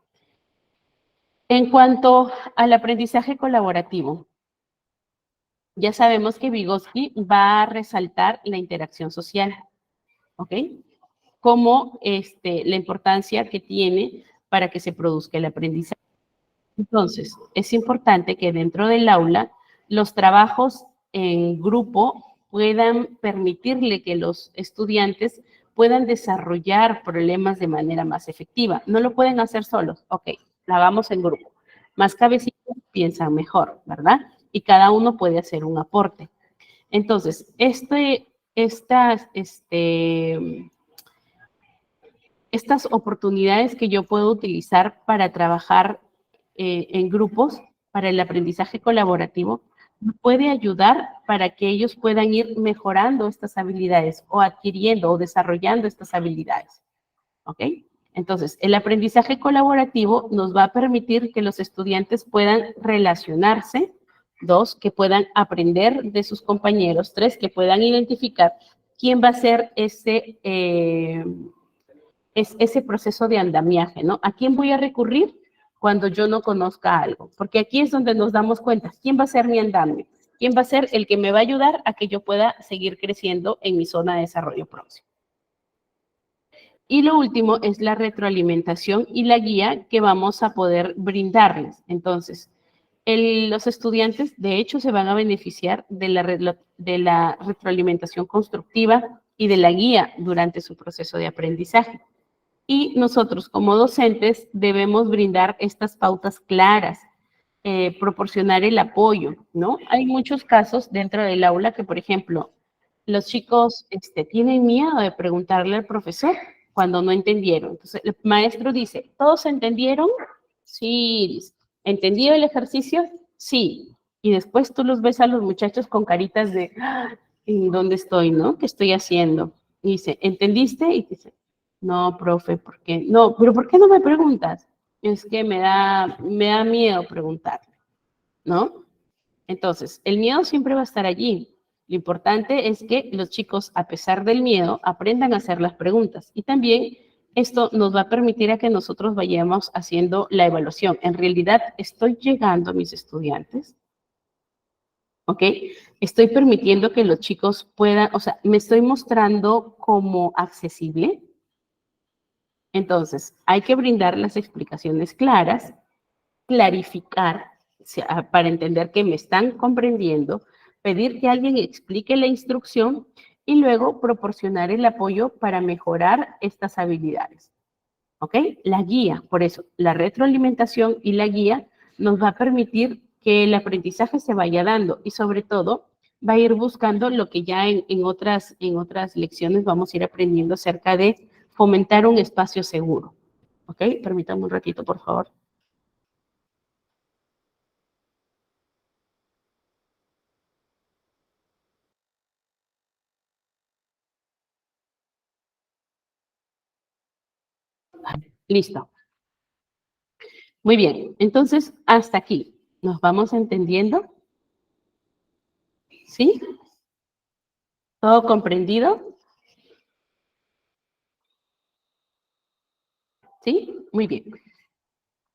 En cuanto al aprendizaje colaborativo, Ya sabemos que Vygotsky va a resaltar la interacción social, ¿ok? Como la importancia que tiene para que se produzca el aprendizaje. Entonces, es importante que dentro del aula los trabajos en grupo puedan permitirle que los estudiantes puedan desarrollar problemas de manera más efectiva. No lo pueden hacer solos, ok, la hagamos en grupo. Más cabecitas piensan mejor, ¿verdad? Y cada uno puede hacer un aporte. Entonces, estas oportunidades que yo puedo utilizar para trabajar en grupos, para el aprendizaje colaborativo, me puede ayudar para que ellos puedan ir mejorando estas habilidades o adquiriendo o desarrollando estas habilidades. ¿Ok? Entonces, el aprendizaje colaborativo nos va a permitir que los estudiantes puedan relacionarse, dos, que puedan aprender de sus compañeros, tres, que puedan identificar quién va a ser ese proceso de andamiaje, ¿no? ¿A quién voy a recurrir cuando yo no conozca algo? Porque aquí es donde nos damos cuenta, ¿quién va a ser mi andamio? ¿Quién va a ser el que me va a ayudar a que yo pueda seguir creciendo en mi zona de desarrollo próximo? Y lo último es la retroalimentación y la guía que vamos a poder brindarles. Entonces, los estudiantes, de hecho, se van a beneficiar de la retroalimentación constructiva y de la guía durante su proceso de aprendizaje. Y nosotros como docentes debemos brindar estas pautas claras, proporcionar el apoyo, ¿no? Hay muchos casos dentro del aula que, por ejemplo, los chicos tienen miedo de preguntarle al profesor cuando no entendieron. Entonces, el maestro dice, ¿todos entendieron? Sí, dice. ¿Entendido el ejercicio? Sí. Y después tú los ves a los muchachos con caritas de, ¿en dónde estoy, no? ¿Qué estoy haciendo? Y dice, ¿entendiste? Y dice, no, profe, ¿por qué? No, pero ¿por qué no me preguntas? Es que me da miedo preguntar, ¿no? Entonces, el miedo siempre va a estar allí. Lo importante es que los chicos, a pesar del miedo, aprendan a hacer las preguntas. Y también esto nos va a permitir a que nosotros vayamos haciendo la evaluación. En realidad, estoy llegando a mis estudiantes, ¿ok? Estoy permitiendo que los chicos puedan, o sea, me estoy mostrando como accesible. Entonces, hay que brindar las explicaciones claras, clarificar para entender que me están comprendiendo, pedir que alguien explique la instrucción y luego proporcionar el apoyo para mejorar estas habilidades. ¿Ok? La guía, por eso, la retroalimentación y la guía nos va a permitir que el aprendizaje se vaya dando y sobre todo va a ir buscando lo que ya en otras lecciones vamos a ir aprendiendo acerca de fomentar un espacio seguro. ¿Ok? Permítame un ratito, por favor. Listo. Muy bien. Entonces, hasta aquí. ¿Nos vamos entendiendo? ¿Sí? ¿Todo comprendido? ¿Sí? Muy bien.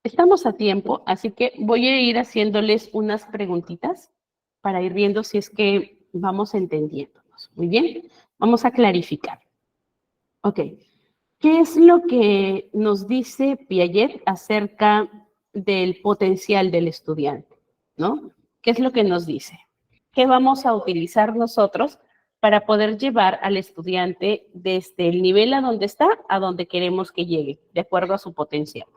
Estamos a tiempo, así que voy a ir haciéndoles unas preguntitas para ir viendo si es que vamos entendiéndonos. Muy bien. Vamos a clarificar. Ok. ¿Qué es lo que nos dice Piaget acerca del potencial del estudiante? ¿No? ¿Qué es lo que nos dice? ¿Qué vamos a utilizar nosotros para poder llevar al estudiante desde el nivel a donde está a donde queremos que llegue, de acuerdo a su potencial?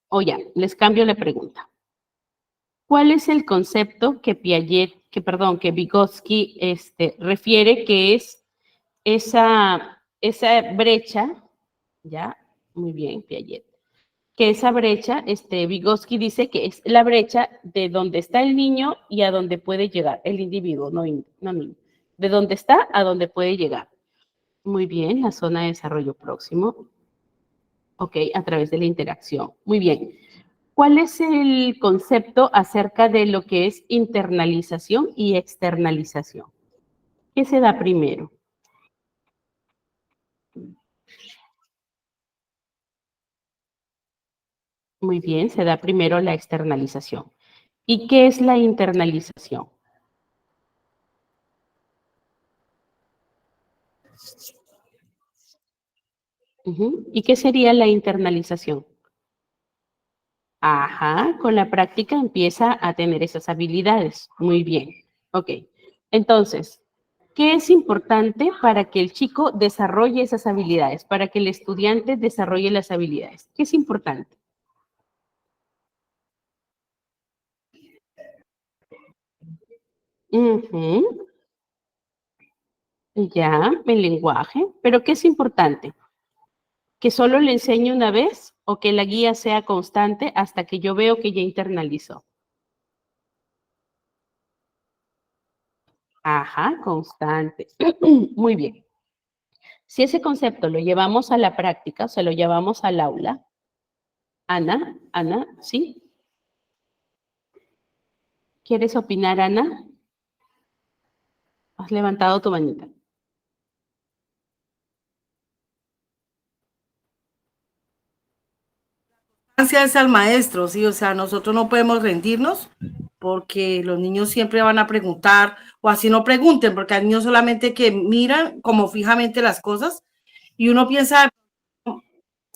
O ya, les cambio la pregunta. ¿Cuál es el concepto que que Vygotsky refiere que es esa brecha? Ya, muy bien, Piaget. Que esa brecha, Vygotsky dice que es la brecha de donde está el niño y a donde puede llegar el individuo, no niño. De donde está a donde puede llegar. Muy bien, la zona de desarrollo próximo. Ok, a través de la interacción. Muy bien. ¿Cuál es el concepto acerca de lo que es internalización y externalización? ¿Qué se da primero? Muy bien, se da primero la externalización. ¿Y qué es la internalización? ¿Y qué sería la internalización? Ajá, con la práctica empieza a tener esas habilidades. Muy bien. Ok. Entonces, ¿qué es importante para que el chico desarrolle esas habilidades? Para que el estudiante desarrolle las habilidades. ¿Qué es importante? Ujú, ya, el lenguaje. ¿Pero qué es importante? ¿Que solo le enseñe una vez o que la guía sea constante hasta que yo veo que ya internalizó? Ajá, constante. Muy bien. Si ese concepto lo llevamos a la práctica, o sea, lo llevamos al aula, Ana, ¿sí? ¿Quieres opinar, Ana? Has levantado tu manita. Es al maestro, sí, o sea, nosotros no podemos rendirnos porque los niños siempre van a preguntar o así no pregunten, porque hay niños solamente que miran como fijamente las cosas y uno piensa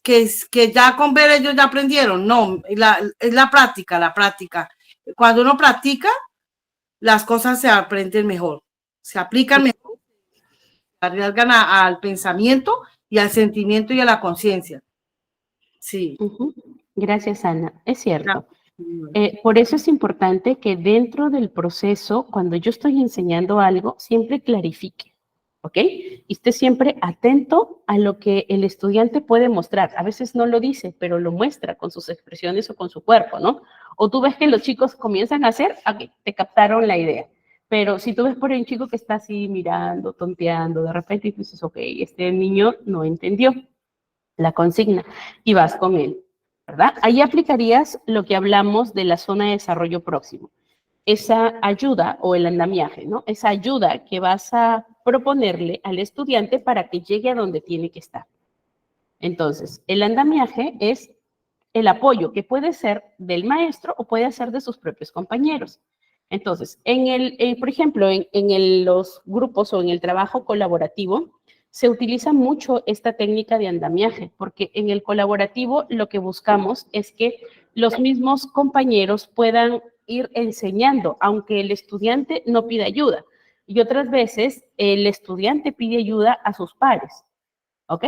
que ya con ver ellos ya aprendieron. No, es la práctica, la práctica. Cuando uno practica, las cosas se aprenden mejor, se aplican mejor, se arriesgan al pensamiento y al sentimiento y a la conciencia. Sí. Gracias, Ana. Es cierto. Por eso es importante que dentro del proceso, cuando yo estoy enseñando algo, siempre clarifique, ¿ok? Y esté siempre atento a lo que el estudiante puede mostrar. A veces no lo dice, pero lo muestra con sus expresiones o con su cuerpo, ¿no? O tú ves que los chicos comienzan a hacer, ok, te captaron la idea. Pero si tú ves por ahí un chico que está así mirando, tonteando, de repente y dices, ok, este niño no entendió la consigna y vas con él, ¿verdad? Ahí aplicarías lo que hablamos de la zona de desarrollo próximo, esa ayuda o el andamiaje, ¿no? Esa ayuda que vas a proponerle al estudiante para que llegue a donde tiene que estar. Entonces, el andamiaje es el apoyo que puede ser del maestro o puede ser de sus propios compañeros. Entonces, por ejemplo, los grupos o en el trabajo colaborativo, se utiliza mucho esta técnica de andamiaje, porque en el colaborativo lo que buscamos es que los mismos compañeros puedan ir enseñando, aunque el estudiante no pida ayuda. Y otras veces el estudiante pide ayuda a sus pares, ¿ok?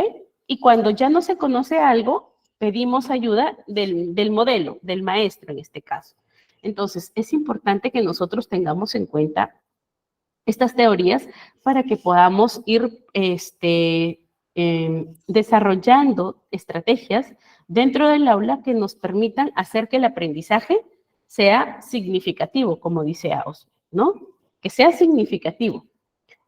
Y cuando ya no se conoce algo, pedimos ayuda del modelo, del maestro en este caso. Entonces, es importante que nosotros tengamos en cuenta estas teorías para que podamos ir desarrollando estrategias dentro del aula que nos permitan hacer que el aprendizaje sea significativo, como dice Aos, ¿no? Que sea significativo.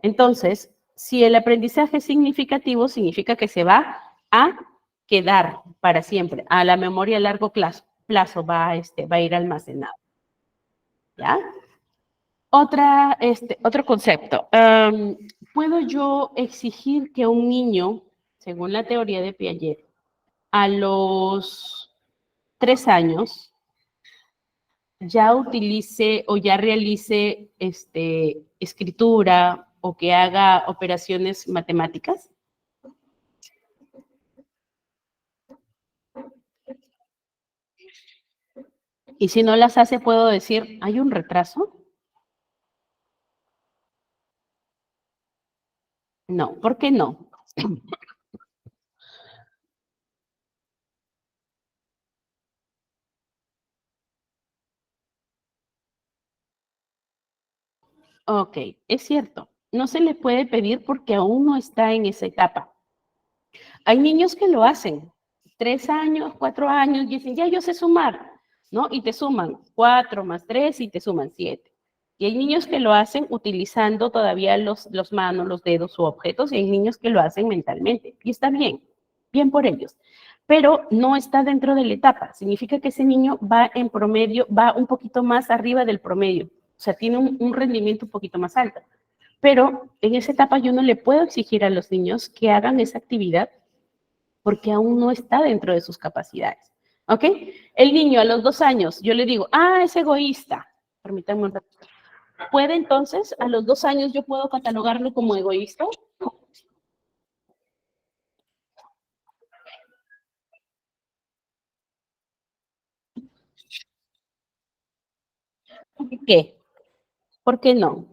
Entonces, si el aprendizaje es significativo, significa que se va a quedar para siempre, a la memoria a largo plazo va a ir almacenado. ¿Ya? Otro concepto. ¿Puedo yo exigir que un niño, según la teoría de Piaget, a los 3 años ya utilice o ya realice escritura o que haga operaciones matemáticas? Y si no las hace, puedo decir, ¿hay un retraso? No, ¿por qué no? Ok, es cierto, no se le puede pedir porque aún no está en esa etapa. Hay niños que lo hacen, 3 años, 4 años, y dicen, ya yo sé sumar, ¿no? Y te suman 4 más 3 y te suman 7. Y hay niños que lo hacen utilizando todavía los manos, los dedos u objetos, y hay niños que lo hacen mentalmente. Y está bien, bien por ellos. Pero no está dentro de la etapa. Significa que ese niño va en promedio, va un poquito más arriba del promedio. O sea, tiene un rendimiento un poquito más alto. Pero en esa etapa yo no le puedo exigir a los niños que hagan esa actividad porque aún no está dentro de sus capacidades. ¿Ok? El niño a los 2 años, yo le digo, es egoísta. Permítanme un ratito. ¿Puede entonces, a los 2 años, yo puedo catalogarlo como egoísta? ¿Por qué? ¿Por qué no?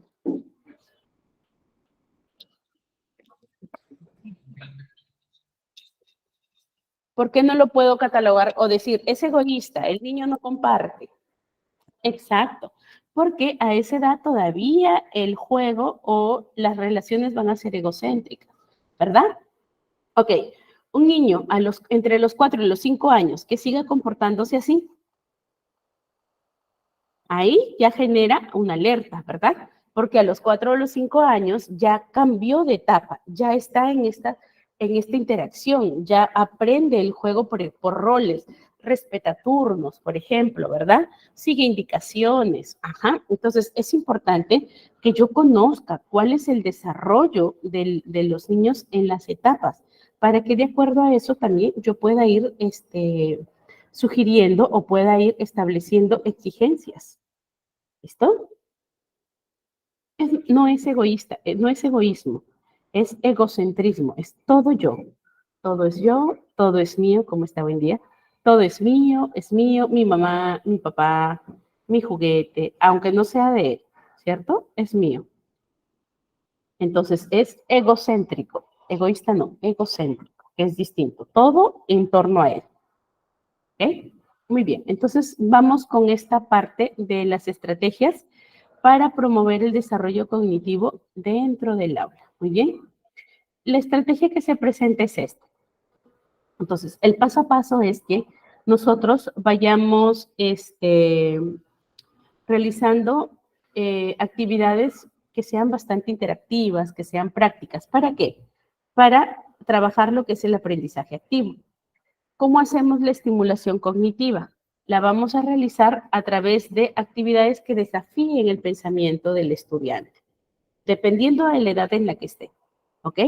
¿Por qué no lo puedo catalogar o decir, es egoísta, el niño no comparte? Exacto, porque a esa edad todavía el juego o las relaciones van a ser egocéntricas, ¿verdad? Ok, un niño entre los 4 y los 5 años que siga comportándose así, ahí ya genera una alerta, ¿verdad? Porque a los 4 o los 5 años ya cambió de etapa, ya está en esta interacción, ya aprende el juego por roles, respeta turnos, por ejemplo, ¿verdad? Sigue indicaciones, ajá. Entonces es importante que yo conozca cuál es el desarrollo de los niños en las etapas, para que de acuerdo a eso también yo pueda ir sugiriendo o pueda ir estableciendo exigencias. ¿Listo? No es egoísta, no es egoísmo, es egocentrismo, es todo yo. Todo es yo, todo es mío, como está hoy en día. Todo es mío, mi mamá, mi papá, mi juguete, aunque no sea de él, ¿cierto? Es mío. Entonces es egocéntrico, egoísta no, egocéntrico, que es distinto. Todo en torno a él. ¿Ok? Muy bien, entonces vamos con esta parte de las estrategias para promover el desarrollo cognitivo dentro del aula. Muy bien. La estrategia que se presenta es esta. Entonces, el paso a paso es que nosotros vayamos realizando actividades que sean bastante interactivas, que sean prácticas. ¿Para qué? Para trabajar lo que es el aprendizaje activo. ¿Cómo hacemos la estimulación cognitiva? La vamos a realizar a través de actividades que desafíen el pensamiento del estudiante, dependiendo de la edad en la que esté, ¿ok?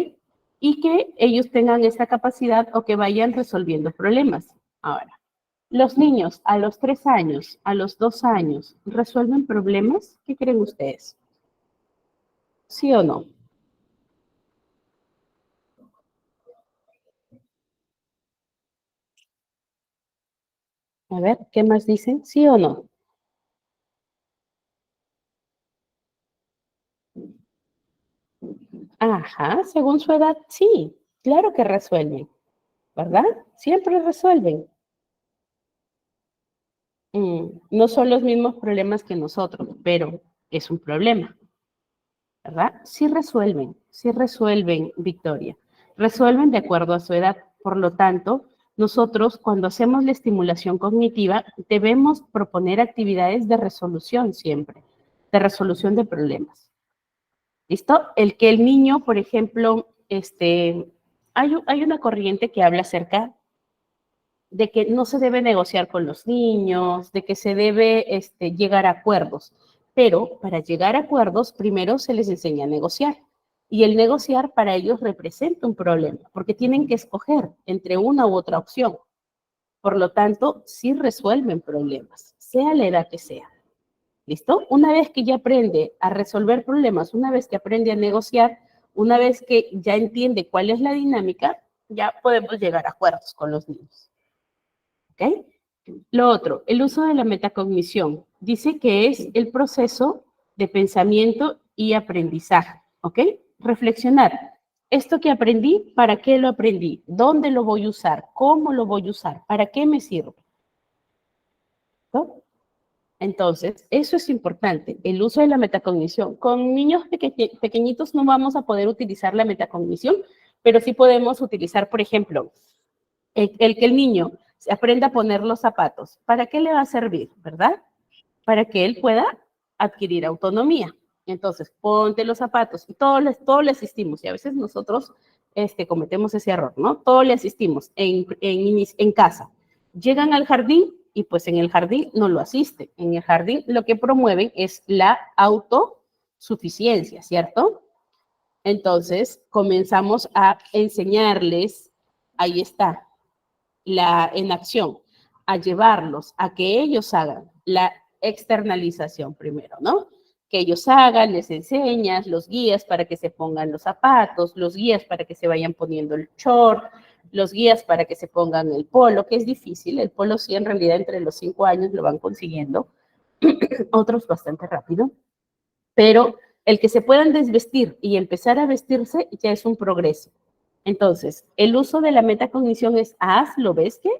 Y que ellos tengan esta capacidad o que vayan resolviendo problemas. Ahora, los niños a los 3 años, a los 2 años, ¿resuelven problemas? ¿Qué creen ustedes? ¿Sí o no? A ver, ¿qué más dicen? ¿Sí o no? Ajá, según su edad, sí, claro que resuelven, ¿verdad? Siempre resuelven. No son los mismos problemas que nosotros, pero es un problema, ¿verdad? Sí resuelven, Victoria. Resuelven de acuerdo a su edad. Por lo tanto, nosotros cuando hacemos la estimulación cognitiva debemos proponer actividades de resolución siempre, de resolución de problemas. ¿Listo? El que el niño, por ejemplo, hay una corriente que habla acerca de que no se debe negociar con los niños, de que se debe llegar a acuerdos. Pero para llegar a acuerdos, primero se les enseña a negociar. Y el negociar para ellos representa un problema, porque tienen que escoger entre una u otra opción. Por lo tanto, sí resuelven problemas, sea la edad que sea. ¿Listo? Una vez que ya aprende a resolver problemas, una vez que aprende a negociar, una vez que ya entiende cuál es la dinámica, ya podemos llegar a acuerdos con los niños. ¿Ok? Lo otro, el uso de la metacognición. Dice que es el proceso de pensamiento y aprendizaje. ¿Ok? Reflexionar. Esto que aprendí, ¿para qué lo aprendí? ¿Dónde lo voy a usar? ¿Cómo lo voy a usar? ¿Para qué me sirve? ¿No? Entonces, eso es importante, el uso de la metacognición. Con niños pequeñitos no vamos a poder utilizar la metacognición, pero sí podemos utilizar, por ejemplo, el que el niño se aprenda a poner los zapatos. ¿Para qué le va a servir, verdad? Para que él pueda adquirir autonomía. Entonces, ponte los zapatos y todos le asistimos. Y a veces nosotros cometemos ese error, ¿no? Todos le asistimos en casa. Llegan al jardín y pues en el jardín no lo asiste. En el jardín lo que promueven es la autosuficiencia, ¿cierto? Entonces, comenzamos a enseñarles, ahí está, en acción. a llevarlos a que ellos hagan la externalización primero, ¿no? Que ellos hagan, les enseñas, los guías para que se pongan los zapatos, los guías para que se vayan poniendo el short, los guías para que se pongan el polo, que es difícil. El polo sí, en realidad, entre los 5 años lo van consiguiendo, otros bastante rápido, pero el que se puedan desvestir y empezar a vestirse ya es un progreso. Entonces, el uso de la metacognición es hazlo, ¿ves que?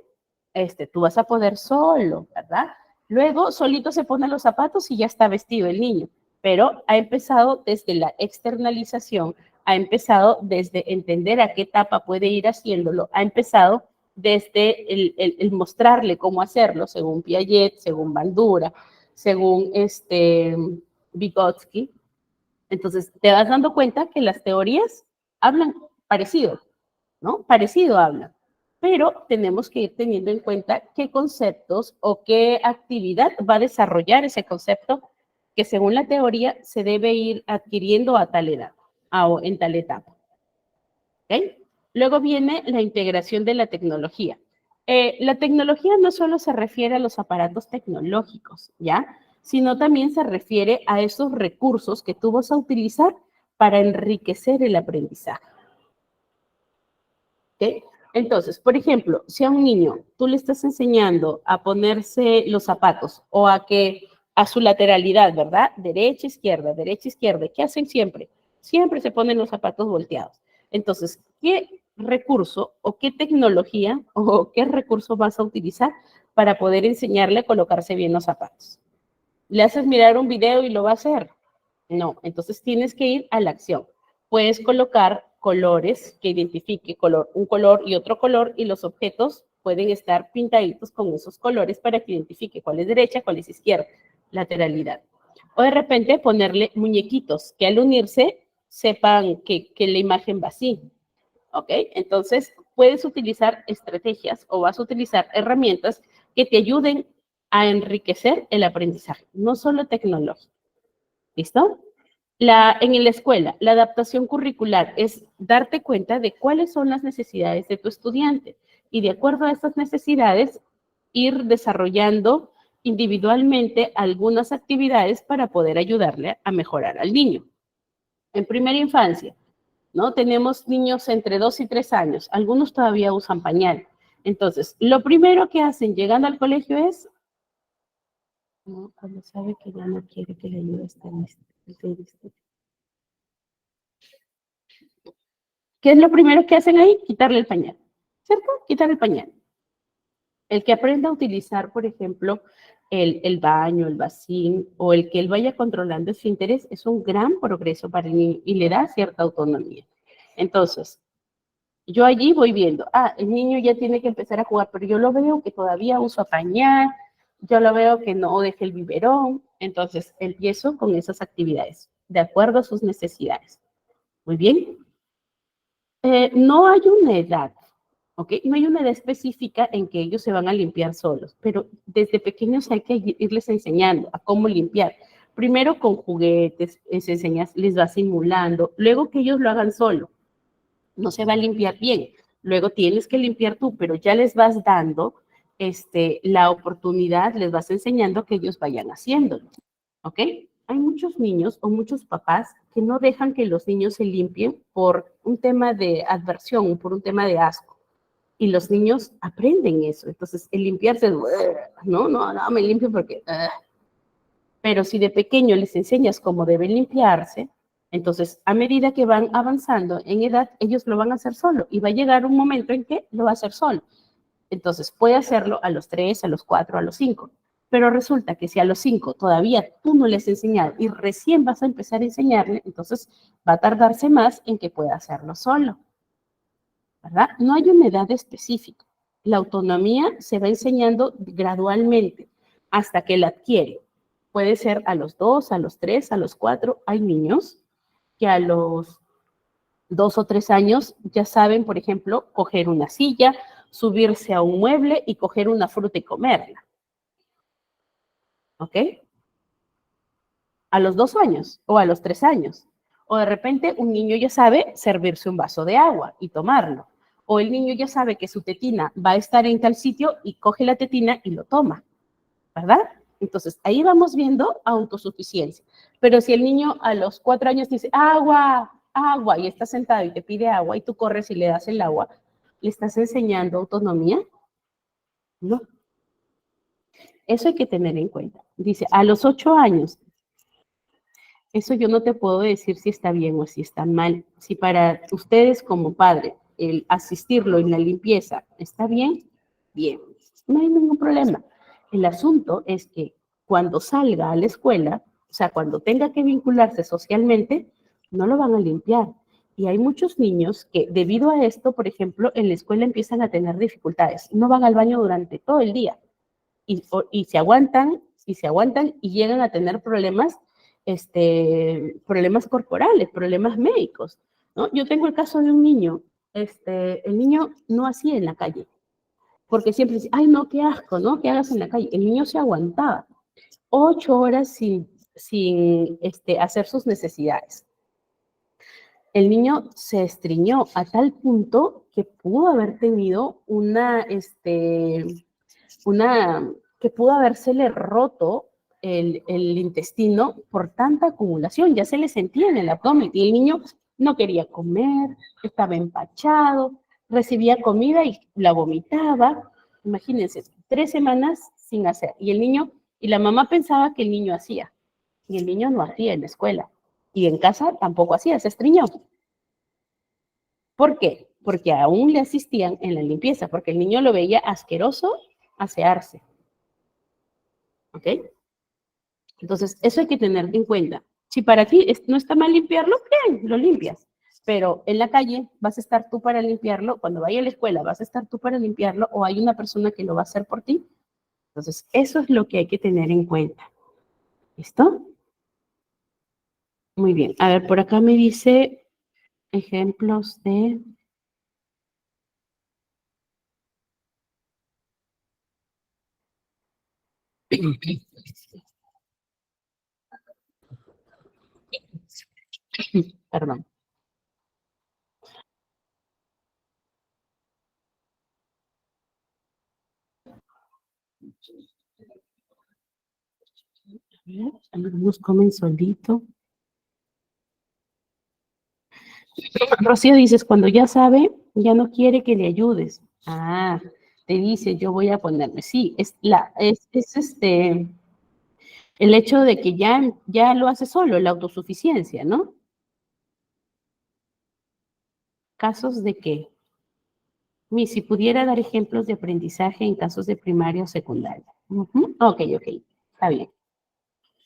Tú vas a poder solo, ¿verdad? Luego, solito se pone los zapatos y ya está vestido el niño, pero ha empezado desde la externalización, ha empezado desde entender a qué etapa puede ir haciéndolo, ha empezado desde el mostrarle cómo hacerlo, según Piaget, según Bandura, según Vygotsky. Entonces, te vas dando cuenta que las teorías hablan parecido, ¿no? Parecido hablan, pero tenemos que ir teniendo en cuenta qué conceptos o qué actividad va a desarrollar ese concepto que según la teoría se debe ir adquiriendo a tal edad o en tal etapa. ¿Okay? Luego viene la integración de la tecnología. La tecnología no solo se refiere a los aparatos tecnológicos, ¿ya? Sino también se refiere a esos recursos que tú vas a utilizar para enriquecer el aprendizaje. ¿Okay? Entonces, por ejemplo, si a un niño tú le estás enseñando a ponerse los zapatos o a que a su lateralidad, ¿verdad? Derecha, izquierda, ¿qué hacen siempre? Siempre se ponen los zapatos volteados. Entonces, ¿qué recurso o qué tecnología o qué recurso vas a utilizar para poder enseñarle a colocarse bien los zapatos? ¿Le haces mirar un video y lo va a hacer? No, entonces tienes que ir a la acción. Puedes colocar colores que identifique un color y otro color y los objetos pueden estar pintaditos con esos colores para que identifique cuál es derecha, cuál es izquierda, lateralidad. O de repente ponerle muñequitos que al unirse sepan que la imagen va así. ¿Ok? Entonces puedes utilizar estrategias o vas a utilizar herramientas que te ayuden a enriquecer el aprendizaje, no solo tecnológico. ¿Listo? En la escuela, la adaptación curricular es darte cuenta de cuáles son las necesidades de tu estudiante y de acuerdo a estas necesidades ir desarrollando individualmente algunas actividades para poder ayudarle a mejorar al niño. En primera infancia, ¿no? Tenemos niños entre 2 y 3 años, algunos todavía usan pañal. Entonces, lo primero que hacen llegando al colegio es, no, cuando sabe que ya no quiere que le ayude a estar listo. ¿Qué es lo primero que hacen ahí? Quitarle el pañal, ¿cierto? Quitar el pañal. El que aprenda a utilizar, por ejemplo, el baño, el vacín, o el que él vaya controlando su interés, es un gran progreso para el niño y le da cierta autonomía. Entonces, yo allí voy viendo, el niño ya tiene que empezar a jugar, pero yo lo veo que todavía usa pañal, yo lo veo que no deja el biberón, entonces empiezo con esas actividades, de acuerdo a sus necesidades. Muy bien. No hay una edad, ¿ok? No hay una edad específica en que ellos se van a limpiar solos, pero desde pequeños hay que irles enseñando a cómo limpiar. Primero con juguetes, les enseñas, les vas simulando, luego que ellos lo hagan solo. No se va a limpiar bien. Luego tienes que limpiar tú, pero ya les vas dando la oportunidad, les vas enseñando que ellos vayan haciéndolo, ¿ok? Hay muchos niños o muchos papás que no dejan que los niños se limpien por un tema de adversión, por un tema de asco. Y los niños aprenden eso. Entonces, el limpiarse, no, me limpio porque... Pero si de pequeño les enseñas cómo deben limpiarse, entonces a medida que van avanzando en edad, ellos lo van a hacer solo y va a llegar un momento en que lo va a hacer solo. Entonces puede hacerlo a los 3, a los 4, a los 5. Pero resulta que si a los 5 todavía tú no les has enseñado y recién vas a empezar a enseñarle, entonces va a tardarse más en que pueda hacerlo solo. ¿Verdad? No hay una edad específica. La autonomía se va enseñando gradualmente hasta que la adquiere. Puede ser a los 2, a los 3, a los 4. Hay niños que a los 2 o 3 años ya saben, por ejemplo, coger una silla, subirse a un mueble y coger una fruta y comerla. ¿Ok? A los 2 años o a los 3 años. O de repente un niño ya sabe servirse un vaso de agua y tomarlo. O el niño ya sabe que su tetina va a estar en tal sitio y coge la tetina y lo toma, ¿verdad? Entonces, ahí vamos viendo autosuficiencia. Pero si el niño a los 4 años dice, agua, agua, y está sentado y te pide agua y tú corres y le das el agua, ¿le estás enseñando autonomía? No. Eso hay que tener en cuenta. Dice, a los 8 años, eso yo no te puedo decir si está bien o si está mal. Si para ustedes como padre el asistirlo en la limpieza está bien, bien, no hay ningún problema. El asunto es que cuando salga a la escuela, o sea, cuando tenga que vincularse socialmente, no lo van a limpiar. Y hay muchos niños que debido a esto, por ejemplo, en la escuela empiezan a tener dificultades. No van al baño durante todo el día y se aguantan y llegan a tener problemas, problemas corporales, problemas médicos, ¿no? Yo tengo el caso de un niño, el niño no hacía en la calle, porque siempre dice, ay, no, qué asco, ¿no? ¿Qué hagas en la calle? El niño se aguantaba 8 horas sin hacer sus necesidades. El niño se estriñó a tal punto que pudo haber tenido que pudo habérsele roto el intestino por tanta acumulación, ya se le sentía en el abdomen y el niño no quería comer, estaba empachado, recibía comida y la vomitaba. Imagínense, 3 semanas sin hacer. Y el niño, y la mamá pensaba que el niño hacía, y el niño no hacía en la escuela. Y en casa tampoco hacía, se estriñó. ¿Por qué? Porque aún le asistían en la limpieza, porque el niño lo veía asqueroso asearse. ¿Ok? Entonces, eso hay que tener en cuenta. Si para ti no está mal limpiarlo, bien, lo limpias. Pero en la calle vas a estar tú para limpiarlo, cuando vaya a la escuela vas a estar tú para limpiarlo o hay una persona que lo va a hacer por ti. Entonces, eso es lo que hay que tener en cuenta. ¿Listo? Muy bien. A ver, por acá me dice ejemplos de... Perdón. A ver, algunos comen solito. Rocío dices, cuando ya sabe, ya no quiere que le ayudes. Ah, te dice, yo voy a ponerme. Sí, el hecho de que ya lo hace solo, la autosuficiencia, ¿no? Casos de que, si pudiera dar ejemplos de aprendizaje en casos de primaria o secundaria. Ok, está bien.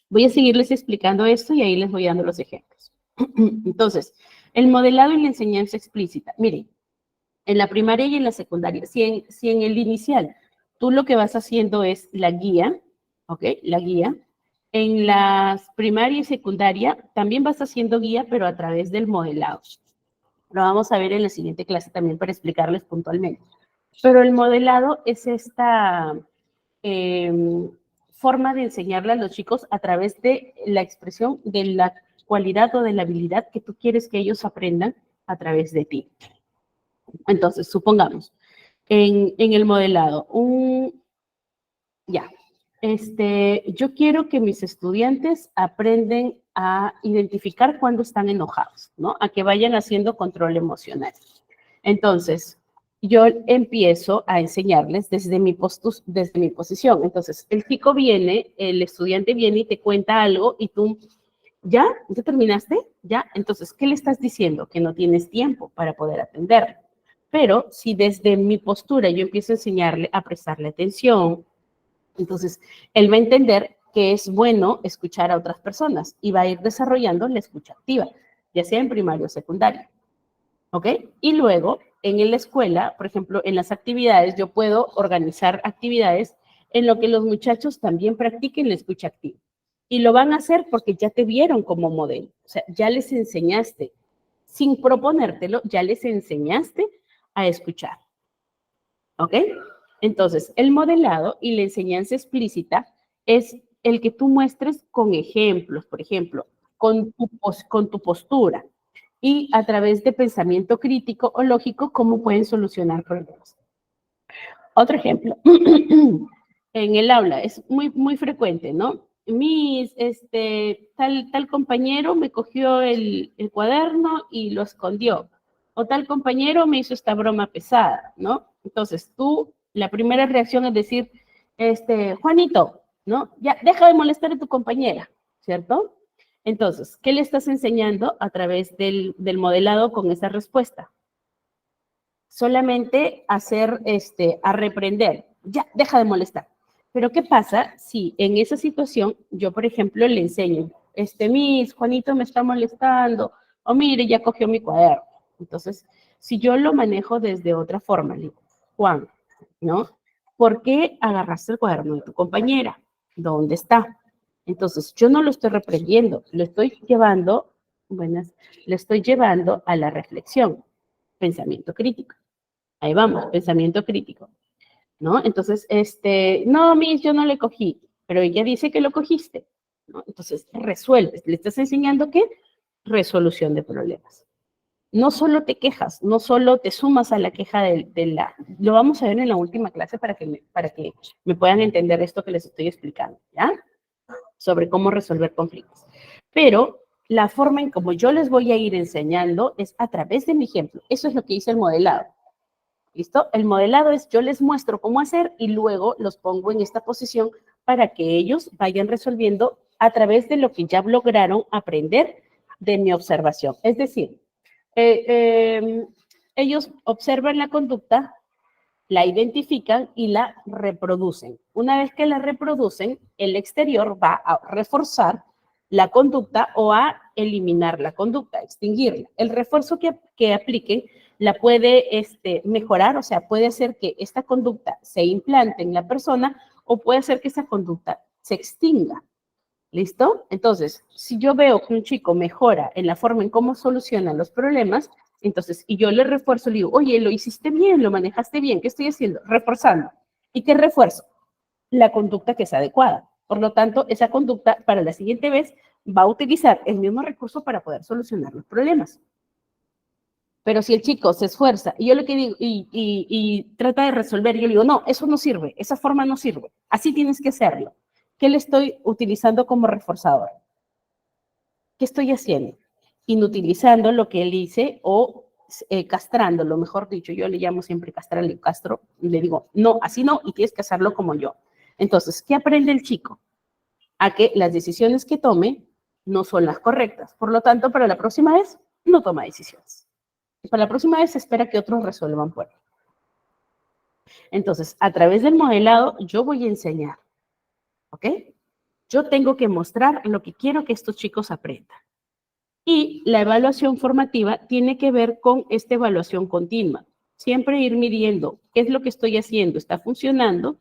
Voy a seguirles explicando esto y ahí les voy dando los ejemplos. Entonces, el modelado y la enseñanza explícita. Miren, en la primaria y en la secundaria, si en el inicial tú lo que vas haciendo es la guía, ¿ok? La guía. En las primaria y secundaria también vas haciendo guía, pero a través del modelado. Lo vamos a ver en la siguiente clase también para explicarles puntualmente. Pero el modelado es esta forma de enseñarle a los chicos a través de la expresión de la cualidad o de la habilidad que tú quieres que ellos aprendan a través de ti. Entonces, supongamos, en el modelado, yo quiero que mis estudiantes aprenden a identificar cuando están enojados, ¿no? A que vayan haciendo control emocional. Entonces, yo empiezo a enseñarles desde mi posición. Entonces, el estudiante viene y te cuenta algo y tú, ¿ya? ¿Ya terminaste? ¿Ya? Entonces, ¿qué le estás diciendo? Que no tienes tiempo para poder atenderlo. Pero si desde mi postura yo empiezo a enseñarle a prestarle atención, entonces él va a entender que es bueno escuchar a otras personas y va a ir desarrollando la escucha activa, ya sea en primaria o secundaria. ¿Ok? Y luego, en la escuela, por ejemplo, en las actividades, yo puedo organizar actividades en lo que los muchachos también practiquen la escucha activa. Y lo van a hacer porque ya te vieron como modelo. O sea, ya les enseñaste, sin proponértelo, ya les enseñaste a escuchar. ¿Ok? Entonces, el modelado y la enseñanza explícita es el que tú muestres con ejemplos, por ejemplo, con tu postura. y a través de pensamiento crítico o lógico, cómo pueden solucionar problemas. Otro ejemplo, en el aula es muy frecuente, ¿no? Tal compañero me cogió el cuaderno y lo escondió, o tal compañero me hizo esta broma pesada, ¿no? Entonces la primera reacción es decir, Juanito, ¿no? Ya, deja de molestar a tu compañera, ¿cierto? Entonces, ¿qué le estás enseñando a través del modelado con esa respuesta? Solamente a reprender, ya, deja de molestar. Pero ¿qué pasa si en esa situación yo, por ejemplo, le enseño, Juanito me está molestando, o mire, ya cogió mi cuaderno? Entonces, si yo lo manejo desde otra forma, le digo, Juan, ¿no? ¿Por qué agarraste el cuaderno de tu compañera? ¿Dónde está? Entonces, yo no lo estoy reprendiendo, lo estoy llevando, le estoy llevando a la reflexión, pensamiento crítico. Ahí vamos, pensamiento crítico, ¿no? Entonces, no, Miss, yo no le cogí, pero ella dice que lo cogiste, ¿no? Entonces, resuelves. ¿Le estás enseñando qué? Resolución de problemas. No solo te quejas, no solo te sumas a la queja lo vamos a ver en la última clase para que me puedan entender esto que les estoy explicando, ¿ya? Sobre cómo resolver conflictos. Pero la forma en como yo les voy a ir enseñando es a través de mi ejemplo. Eso es lo que dice el modelado. ¿Listo? El modelado es yo les muestro cómo hacer y luego los pongo en esta posición para que ellos vayan resolviendo a través de lo que ya lograron aprender de mi observación. Es decir, eh, eh, ellos observan la conducta, la identifican y la reproducen. Una vez que la reproducen, el exterior va a reforzar la conducta o a eliminar la conducta, extinguirla. El refuerzo que apliquen la puede mejorar, o sea, puede hacer que esta conducta se implante en la persona o puede hacer que esa conducta se extinga. ¿Listo? Entonces, si yo veo que un chico mejora en la forma en cómo soluciona los problemas, entonces, y yo le refuerzo, le digo, oye, lo hiciste bien, lo manejaste bien, ¿qué estoy haciendo? Reforzando. ¿Y qué refuerzo? La conducta que es adecuada. Por lo tanto, esa conducta para la siguiente vez va a utilizar el mismo recurso para poder solucionar los problemas. Pero si el chico se esfuerza y yo lo que digo, y trata de resolver, yo le digo, no, eso no sirve, esa forma no sirve, así tienes que hacerlo. ¿Qué le estoy utilizando como reforzador? ¿Qué estoy haciendo? Inutilizando lo que él dice o castrándolo, mejor dicho, yo le llamo siempre castrarle y castro, y le digo, no, así no, y tienes que hacerlo como yo. Entonces, ¿qué aprende el chico? A que las decisiones que tome no son las correctas. Por lo tanto, para la próxima vez, no toma decisiones. Y para la próxima vez, espera que otros resuelvan por él. Entonces, a través del modelado, yo voy a enseñar, ¿ok? Yo tengo que mostrar lo que quiero que estos chicos aprendan. Y la evaluación formativa tiene que ver con esta evaluación continua. Siempre ir midiendo qué es lo que estoy haciendo, está funcionando,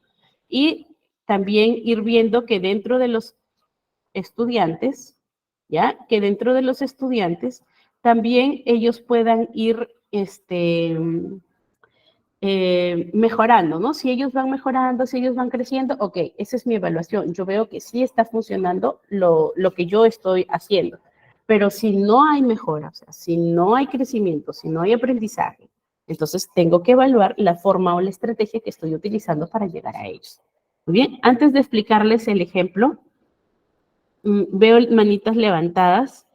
y también ir viendo que dentro de los estudiantes, ¿ya? Que dentro de los estudiantes también ellos puedan ir mejorando, ¿no? Si ellos van mejorando, si ellos van creciendo, ok, esa es mi evaluación. Yo veo que sí está funcionando lo que yo estoy haciendo. Pero si no hay mejora, o sea, si no hay crecimiento, si no hay aprendizaje, entonces tengo que evaluar la forma o la estrategia que estoy utilizando para llegar a ellos. Muy bien, antes de explicarles el ejemplo, veo manitas levantadas.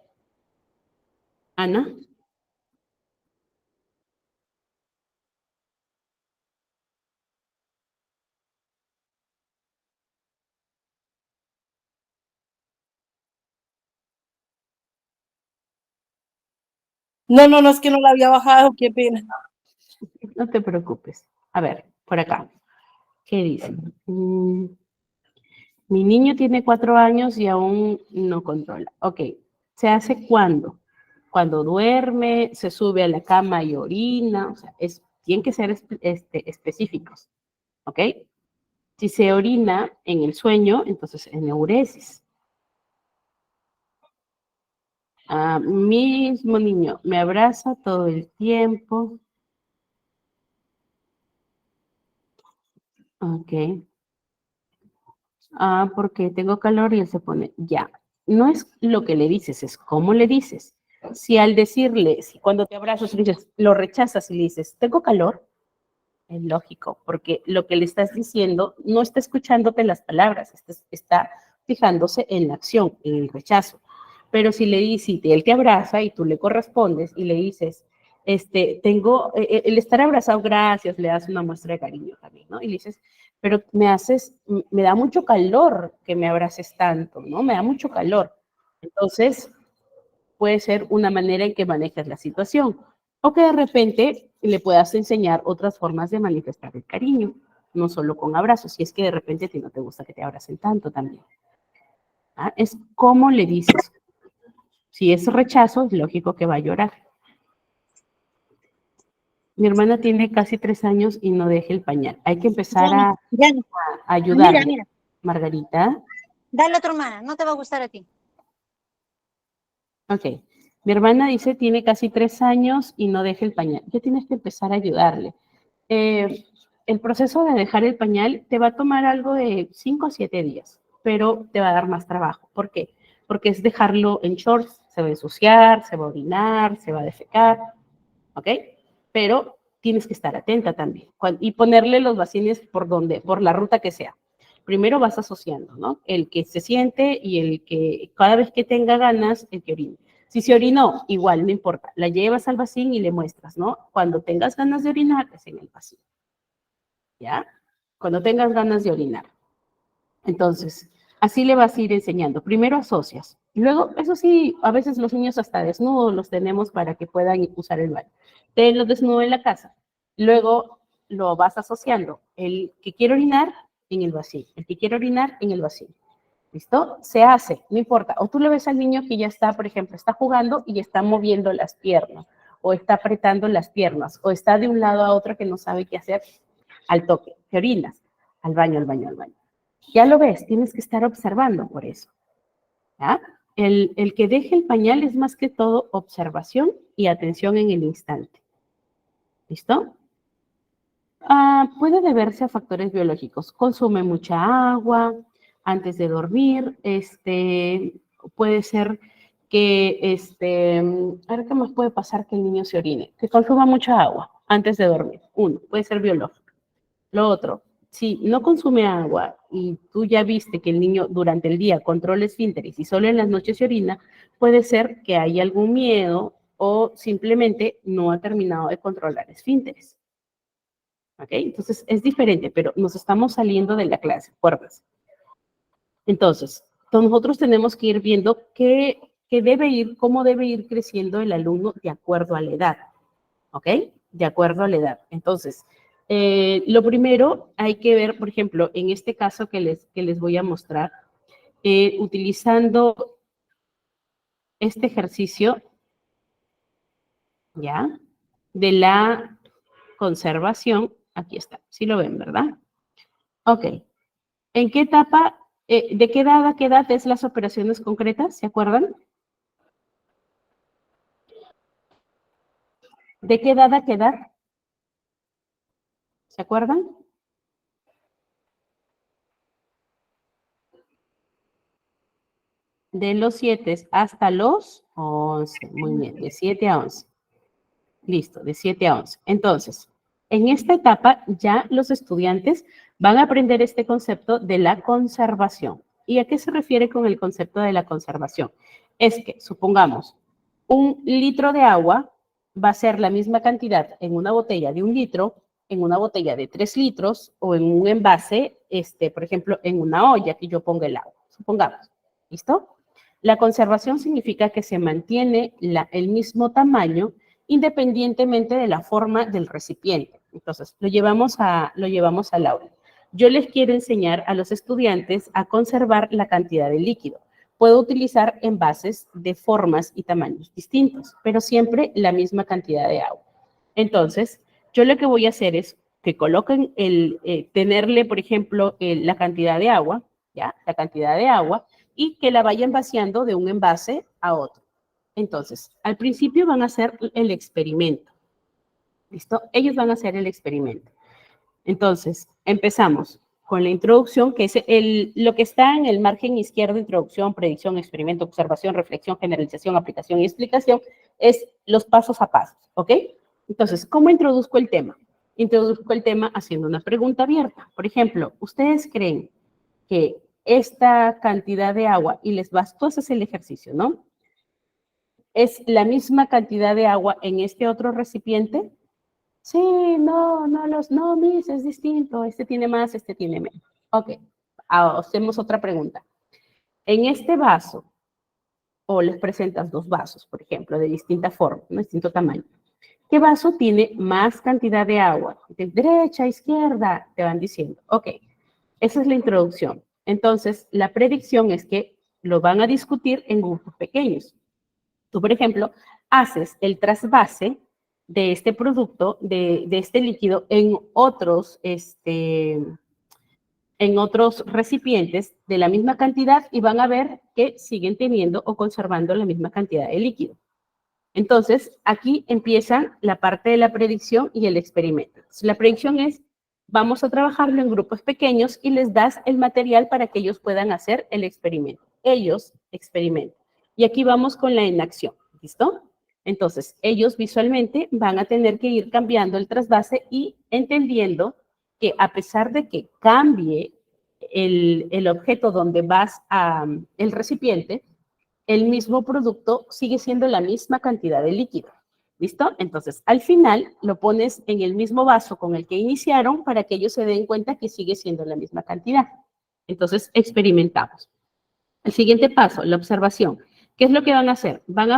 Ana. No, no, no, es que no la había bajado, qué pena. No te preocupes. A ver, por acá. ¿Qué dice? Mi niño tiene 4 años y aún no controla. Ok, ¿se hace cuándo? Cuando duerme, se sube a la cama y orina. O sea, tienen que ser específicos. ¿Ok? Si se orina en el sueño, entonces enuresis. Mismo niño, me abraza todo el tiempo. Ok. Porque tengo calor y él se pone, ya. No es lo que le dices, es cómo le dices. Si al decirle, si cuando te abrazas lo rechazas y le dices, tengo calor, es lógico, porque lo que le estás diciendo no está escuchándote las palabras, está fijándose en la acción, en el rechazo. Pero si le dices, si él te abraza y tú le correspondes y le dices, el estar abrazado, gracias, le das una muestra de cariño también, ¿no? Y le dices, pero me da mucho calor que me abraces tanto, ¿no? Me da mucho calor. Entonces, puede ser una manera en que manejas la situación. O que de repente le puedas enseñar otras formas de manifestar el cariño, no solo con abrazos, si es que de repente a ti no te gusta que te abracen tanto también. ¿Ah? Es como le dices. Si es rechazo, es lógico que va a llorar. Mi hermana tiene casi 3 años y no deja el pañal. Hay que empezar a ayudarle. Mira. Margarita. Dale a tu hermana, no te va a gustar a ti. Ok. Mi hermana dice, tiene casi 3 años y no deja el pañal. Ya tienes que empezar a ayudarle. El proceso de dejar el pañal te va a tomar algo de 5 a 7 días, pero te va a dar más trabajo. ¿Por qué? Porque es dejarlo en shorts, se va a ensuciar, se va a orinar, se va a defecar, ¿ok? Pero tienes que estar atenta también y ponerle los vacines por la ruta que sea. Primero vas asociando, ¿no? El que se siente y el que cada vez que tenga ganas, el que orine. Si se orinó, igual, no importa. La llevas al vacín y le muestras, ¿no? Cuando tengas ganas de orinar, es en el vacín. ¿Ya? Cuando tengas ganas de orinar. Entonces, así le vas a ir enseñando. Primero asocias. Luego, eso sí, a veces los niños hasta desnudos los tenemos para que puedan usar el baño. Tenlos desnudo en la casa. Luego lo vas asociando. El que quiere orinar, en el vacío. El que quiere orinar, en el vacío. ¿Listo? Se hace, no importa. O tú le ves al niño que ya está, por ejemplo, está jugando y está moviendo las piernas, o está apretando las piernas, o está de un lado a otro que no sabe qué hacer, al toque, te orinas, al baño, al baño, al baño. Ya lo ves, tienes que estar observando por eso. ¿Ya? El que deje el pañal es más que todo observación y atención en el instante. ¿Listo? Puede deberse a factores biológicos. Consume mucha agua antes de dormir. Puede ser que, a ver qué más puede pasar que el niño se orine. Que consuma mucha agua antes de dormir. Uno, puede ser biológico. Lo otro, si no consume agua y tú ya viste que el niño durante el día controla esfínteres y solo en las noches se orina, puede ser que haya algún miedo o simplemente no ha terminado de controlar esfínteres. ¿Ok? Entonces es diferente, pero nos estamos saliendo de la clase, ¿acuerdas? Entonces, nosotros tenemos que ir viendo cómo debe ir creciendo el alumno de acuerdo a la edad. ¿Ok? De acuerdo a la edad. Entonces, lo primero hay que ver, por ejemplo, en este caso que les voy a mostrar, utilizando este ejercicio, ¿ya? De la conservación, aquí está, sí lo ven, ¿verdad? Ok. ¿En qué etapa, de qué edad a qué edad es las operaciones concretas? ¿Se acuerdan? ¿De qué edad a qué edad? ¿Se acuerdan? De los 7 hasta los 11. Muy bien, de 7 a 11. Listo, de 7 a 11. Entonces, en esta etapa ya los estudiantes van a aprender este concepto de la conservación. ¿Y a qué se refiere con el concepto de la conservación? Es que, supongamos, 1 litro de agua va a ser la misma cantidad en una botella de 1 litro, en una botella de 3 litros o en un envase, por ejemplo, en una olla que yo ponga el agua. Supongamos, ¿listo? La conservación significa que se mantiene el mismo tamaño independientemente de la forma del recipiente. Entonces, lo llevamos al aula. Yo les quiero enseñar a los estudiantes a conservar la cantidad de líquido. Puedo utilizar envases de formas y tamaños distintos, pero siempre la misma cantidad de agua. Entonces, yo lo que voy a hacer es que coloquen tenerle, por ejemplo, la cantidad de agua, ¿ya? La cantidad de agua, y que la vayan vaciando de un envase a otro. Entonces, al principio van a hacer el experimento. ¿Listo? Ellos van a hacer el experimento. Entonces, empezamos. con la introducción, que es lo que está en el margen izquierdo: introducción, predicción, experimento, observación, reflexión, generalización, aplicación y explicación, es los pasos a pasos, ¿ok? Entonces, ¿cómo introduzco el tema? Introduzco el tema haciendo una pregunta abierta. Por ejemplo, ¿ustedes creen que esta cantidad de agua, y tú haces el ejercicio, ¿no? ¿Es la misma cantidad de agua en este otro recipiente? Sí, no, Miss, es distinto. Este tiene más, este tiene menos. Ok, hacemos otra pregunta. En este vaso, o les presentas dos vasos, por ejemplo, de distinta forma, de distinto tamaño. ¿Qué vaso tiene más cantidad de agua? De derecha, izquierda, te van diciendo. Ok, esa es la introducción. Entonces, la predicción es que lo van a discutir en grupos pequeños. Tú, por ejemplo, haces el trasvase de este producto, de este líquido, en otros recipientes de la misma cantidad, y van a ver que siguen teniendo o conservando la misma cantidad de líquido. Entonces, aquí empieza la parte de la predicción y el experimento. Entonces, la predicción es: vamos a trabajarlo en grupos pequeños y les das el material para que ellos puedan hacer el experimento. Ellos experimentan. Y aquí vamos con la inacción, ¿listo? Entonces, ellos visualmente van a tener que ir cambiando el trasvase y entendiendo que, a pesar de que cambie el objeto donde vas el recipiente, el mismo producto sigue siendo la misma cantidad de líquido. ¿Listo? Entonces, al final lo pones en el mismo vaso con el que iniciaron para que ellos se den cuenta que sigue siendo la misma cantidad. Entonces, experimentamos. El siguiente paso, la observación. ¿Qué es lo que van a hacer? Van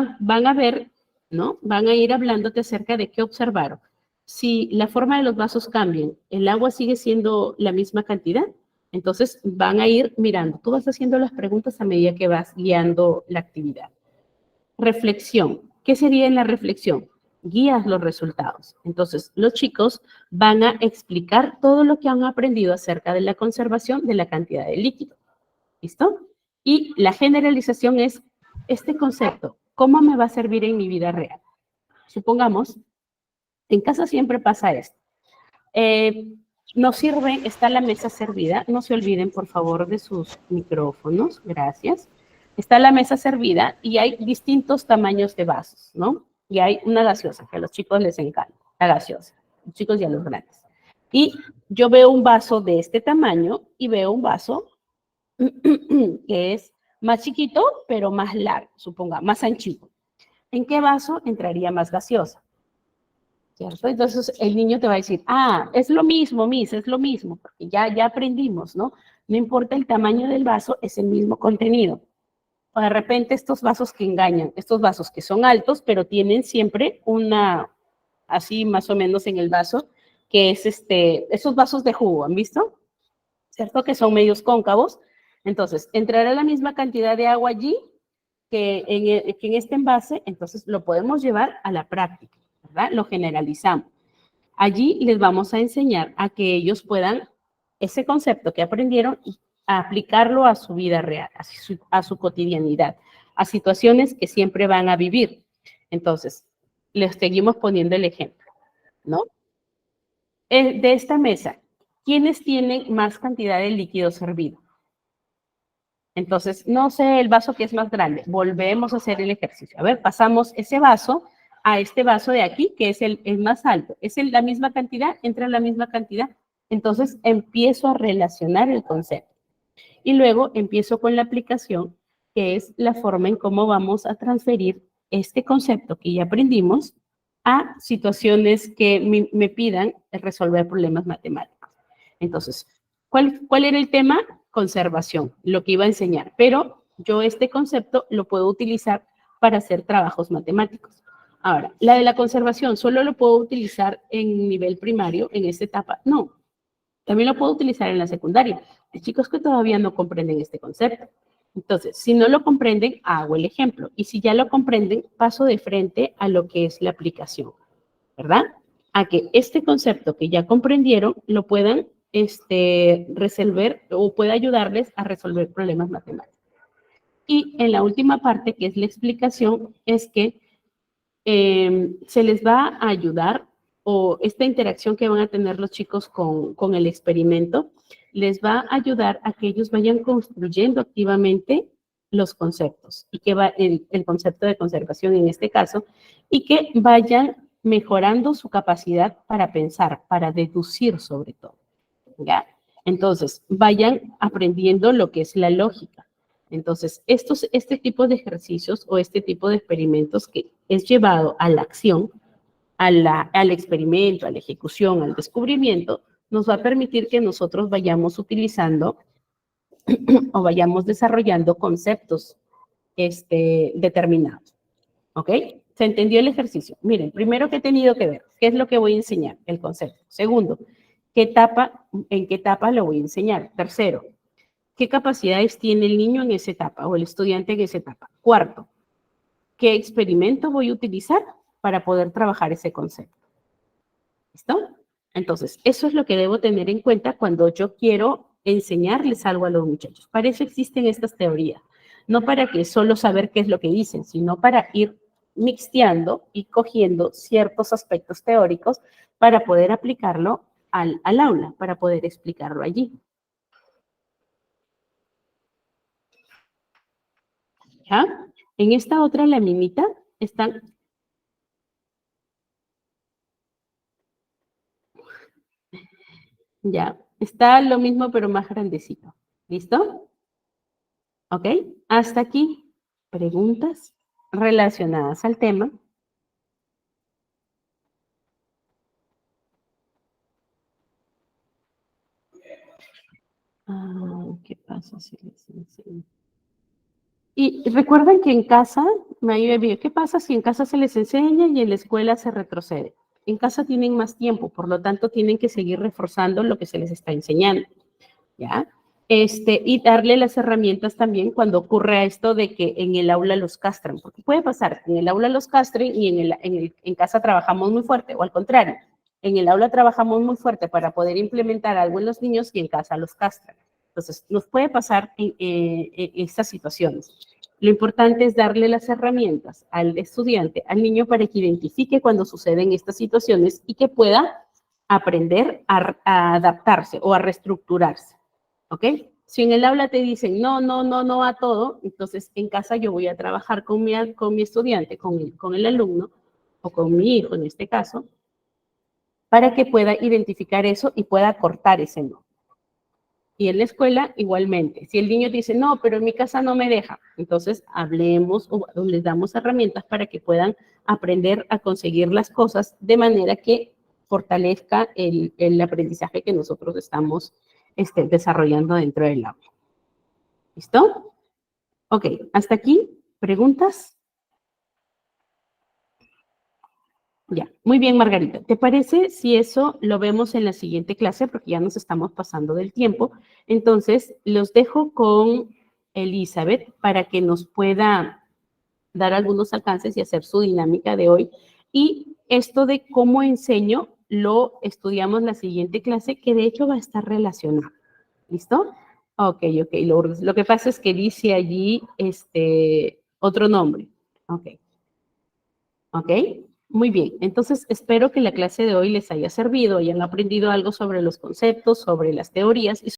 a ver, ¿no? Van a ir hablándote acerca de qué observaron. Si la forma de los vasos cambia, el agua sigue siendo la misma cantidad, entonces van a ir mirando. Tú vas haciendo las preguntas a medida que vas guiando la actividad. Reflexión. ¿Qué sería en la reflexión? Guías los resultados. Entonces, los chicos van a explicar todo lo que han aprendido acerca de la conservación de la cantidad de líquido. ¿Listo? Y la generalización es: este concepto, ¿cómo me va a servir en mi vida real? Supongamos, en casa siempre pasa esto. Nos sirve, está la mesa servida. No se olviden, por favor, de sus micrófonos. Gracias. Está la mesa servida y hay distintos tamaños de vasos, ¿no? Y hay una gaseosa que a los chicos les encanta, la gaseosa, a los chicos y a los grandes. Y yo veo un vaso de este tamaño y veo un vaso que es más chiquito, pero más largo, suponga, más anchito. ¿En qué vaso entraría más gaseosa? ¿Cierto? Entonces el niño te va a decir: ah, es lo mismo, Miss, es lo mismo, porque ya aprendimos, ¿no? No importa el tamaño del vaso, es el mismo contenido. O de repente estos vasos que engañan, estos vasos que son altos, pero tienen siempre una, así más o menos en el vaso, que es esos vasos de jugo, ¿han visto? ¿Cierto? Que son medios cóncavos. Entonces, entrará la misma cantidad de agua allí que en este envase. Entonces, lo podemos llevar a la práctica, ¿verdad? Lo generalizamos. Allí les vamos a enseñar a que ellos puedan, ese concepto que aprendieron, a aplicarlo a su vida real, a su cotidianidad, a situaciones que siempre van a vivir. Entonces, les seguimos poniendo el ejemplo, ¿no? De esta mesa, ¿quiénes tienen más cantidad de líquido servido? Entonces, no sé, el vaso que es más grande. Volvemos a hacer el ejercicio. A ver, pasamos ese vaso a este vaso de aquí, que es el más alto. ¿Es la misma cantidad? ¿Entra la misma cantidad? Entonces, empiezo a relacionar el concepto. Y luego empiezo con la aplicación, que es la forma en cómo vamos a transferir este concepto que ya aprendimos a situaciones que me pidan resolver problemas matemáticos. Entonces, ¿cuál era el tema? Conservación, lo que iba a enseñar. Pero yo este concepto lo puedo utilizar para hacer trabajos matemáticos. Ahora, la de la conservación, ¿solo lo puedo utilizar en nivel primario, en esta etapa? No, también lo puedo utilizar en la secundaria. Hay chicos que todavía no comprenden este concepto. Entonces, si no lo comprenden, hago el ejemplo. Y si ya lo comprenden, paso de frente a lo que es la aplicación, ¿verdad? A que este concepto que ya comprendieron lo puedan resolver, o pueda ayudarles a resolver problemas matemáticos. Y en la última parte, que es la explicación, es que se les va a ayudar, o esta interacción que van a tener los chicos con el experimento, les va a ayudar a que ellos vayan construyendo activamente los conceptos y que va el concepto de conservación en este caso, y que vayan mejorando su capacidad para pensar, para deducir sobre todo, ¿ya? Entonces, vayan aprendiendo lo que es la lógica. Entonces, este tipo de ejercicios o este tipo de experimentos que es llevado a la acción, al experimento, a la ejecución, al descubrimiento, nos va a permitir que nosotros vayamos utilizando o vayamos desarrollando conceptos determinados. ¿Ok? ¿Se entendió el ejercicio? Miren, primero que he tenido que ver, ¿qué es lo que voy a enseñar? El concepto. Segundo, en qué etapa lo voy a enseñar? Tercero, ¿qué capacidades tiene el niño en esa etapa o el estudiante en esa etapa? Cuarto, ¿qué experimento voy a utilizar para poder trabajar ese concepto? ¿Listo? Entonces, eso es lo que debo tener en cuenta cuando yo quiero enseñarles algo a los muchachos. Para eso existen estas teorías. No para que solo saber qué es lo que dicen, sino para ir mixteando y cogiendo ciertos aspectos teóricos para poder aplicarlo al aula, para poder explicarlo allí. ¿Ya? En esta otra laminita están... Ya, está lo mismo pero más grandecito. ¿Listo? ¿Ok? Hasta aquí, preguntas relacionadas al tema. ¿Qué pasa si les enseño? Y recuerden que en casa, ¿qué pasa si en casa se les enseña y en la escuela se retrocede? En casa tienen más tiempo, por lo tanto tienen que seguir reforzando lo que se les está enseñando, ¿ya? Y darle las herramientas también cuando ocurre esto de que en el aula los castran, porque puede pasar, en el aula los castren y en casa trabajamos muy fuerte, o al contrario, en el aula trabajamos muy fuerte para poder implementar algo en los niños y en casa los castran. Entonces, nos puede pasar en estas situaciones. Lo importante es darle las herramientas al estudiante, al niño, para que identifique cuando suceden estas situaciones y que pueda aprender a adaptarse o a reestructurarse. ¿Ok? Si en el aula te dicen no a todo, entonces en casa yo voy a trabajar con mi estudiante, con el alumno o con mi hijo en este caso, para que pueda identificar eso y pueda cortar ese no. Y en la escuela igualmente. Si el niño dice, no, pero en mi casa no me deja, entonces hablemos o les damos herramientas para que puedan aprender a conseguir las cosas de manera que fortalezca el aprendizaje que nosotros estamos desarrollando dentro del aula. ¿Listo? Ok, hasta aquí. ¿Preguntas? Ya, muy bien, Margarita. ¿Te parece si eso lo vemos en la siguiente clase? Porque ya nos estamos pasando del tiempo. Entonces, los dejo con Elizabeth para que nos pueda dar algunos alcances y hacer su dinámica de hoy. Y esto de cómo enseño lo estudiamos la siguiente clase, que de hecho va a estar relacionado. ¿Listo? Ok. Lo que pasa es que dice allí otro nombre. Ok. Muy bien. Entonces, espero que la clase de hoy les haya servido, hayan aprendido algo sobre los conceptos, sobre las teorías y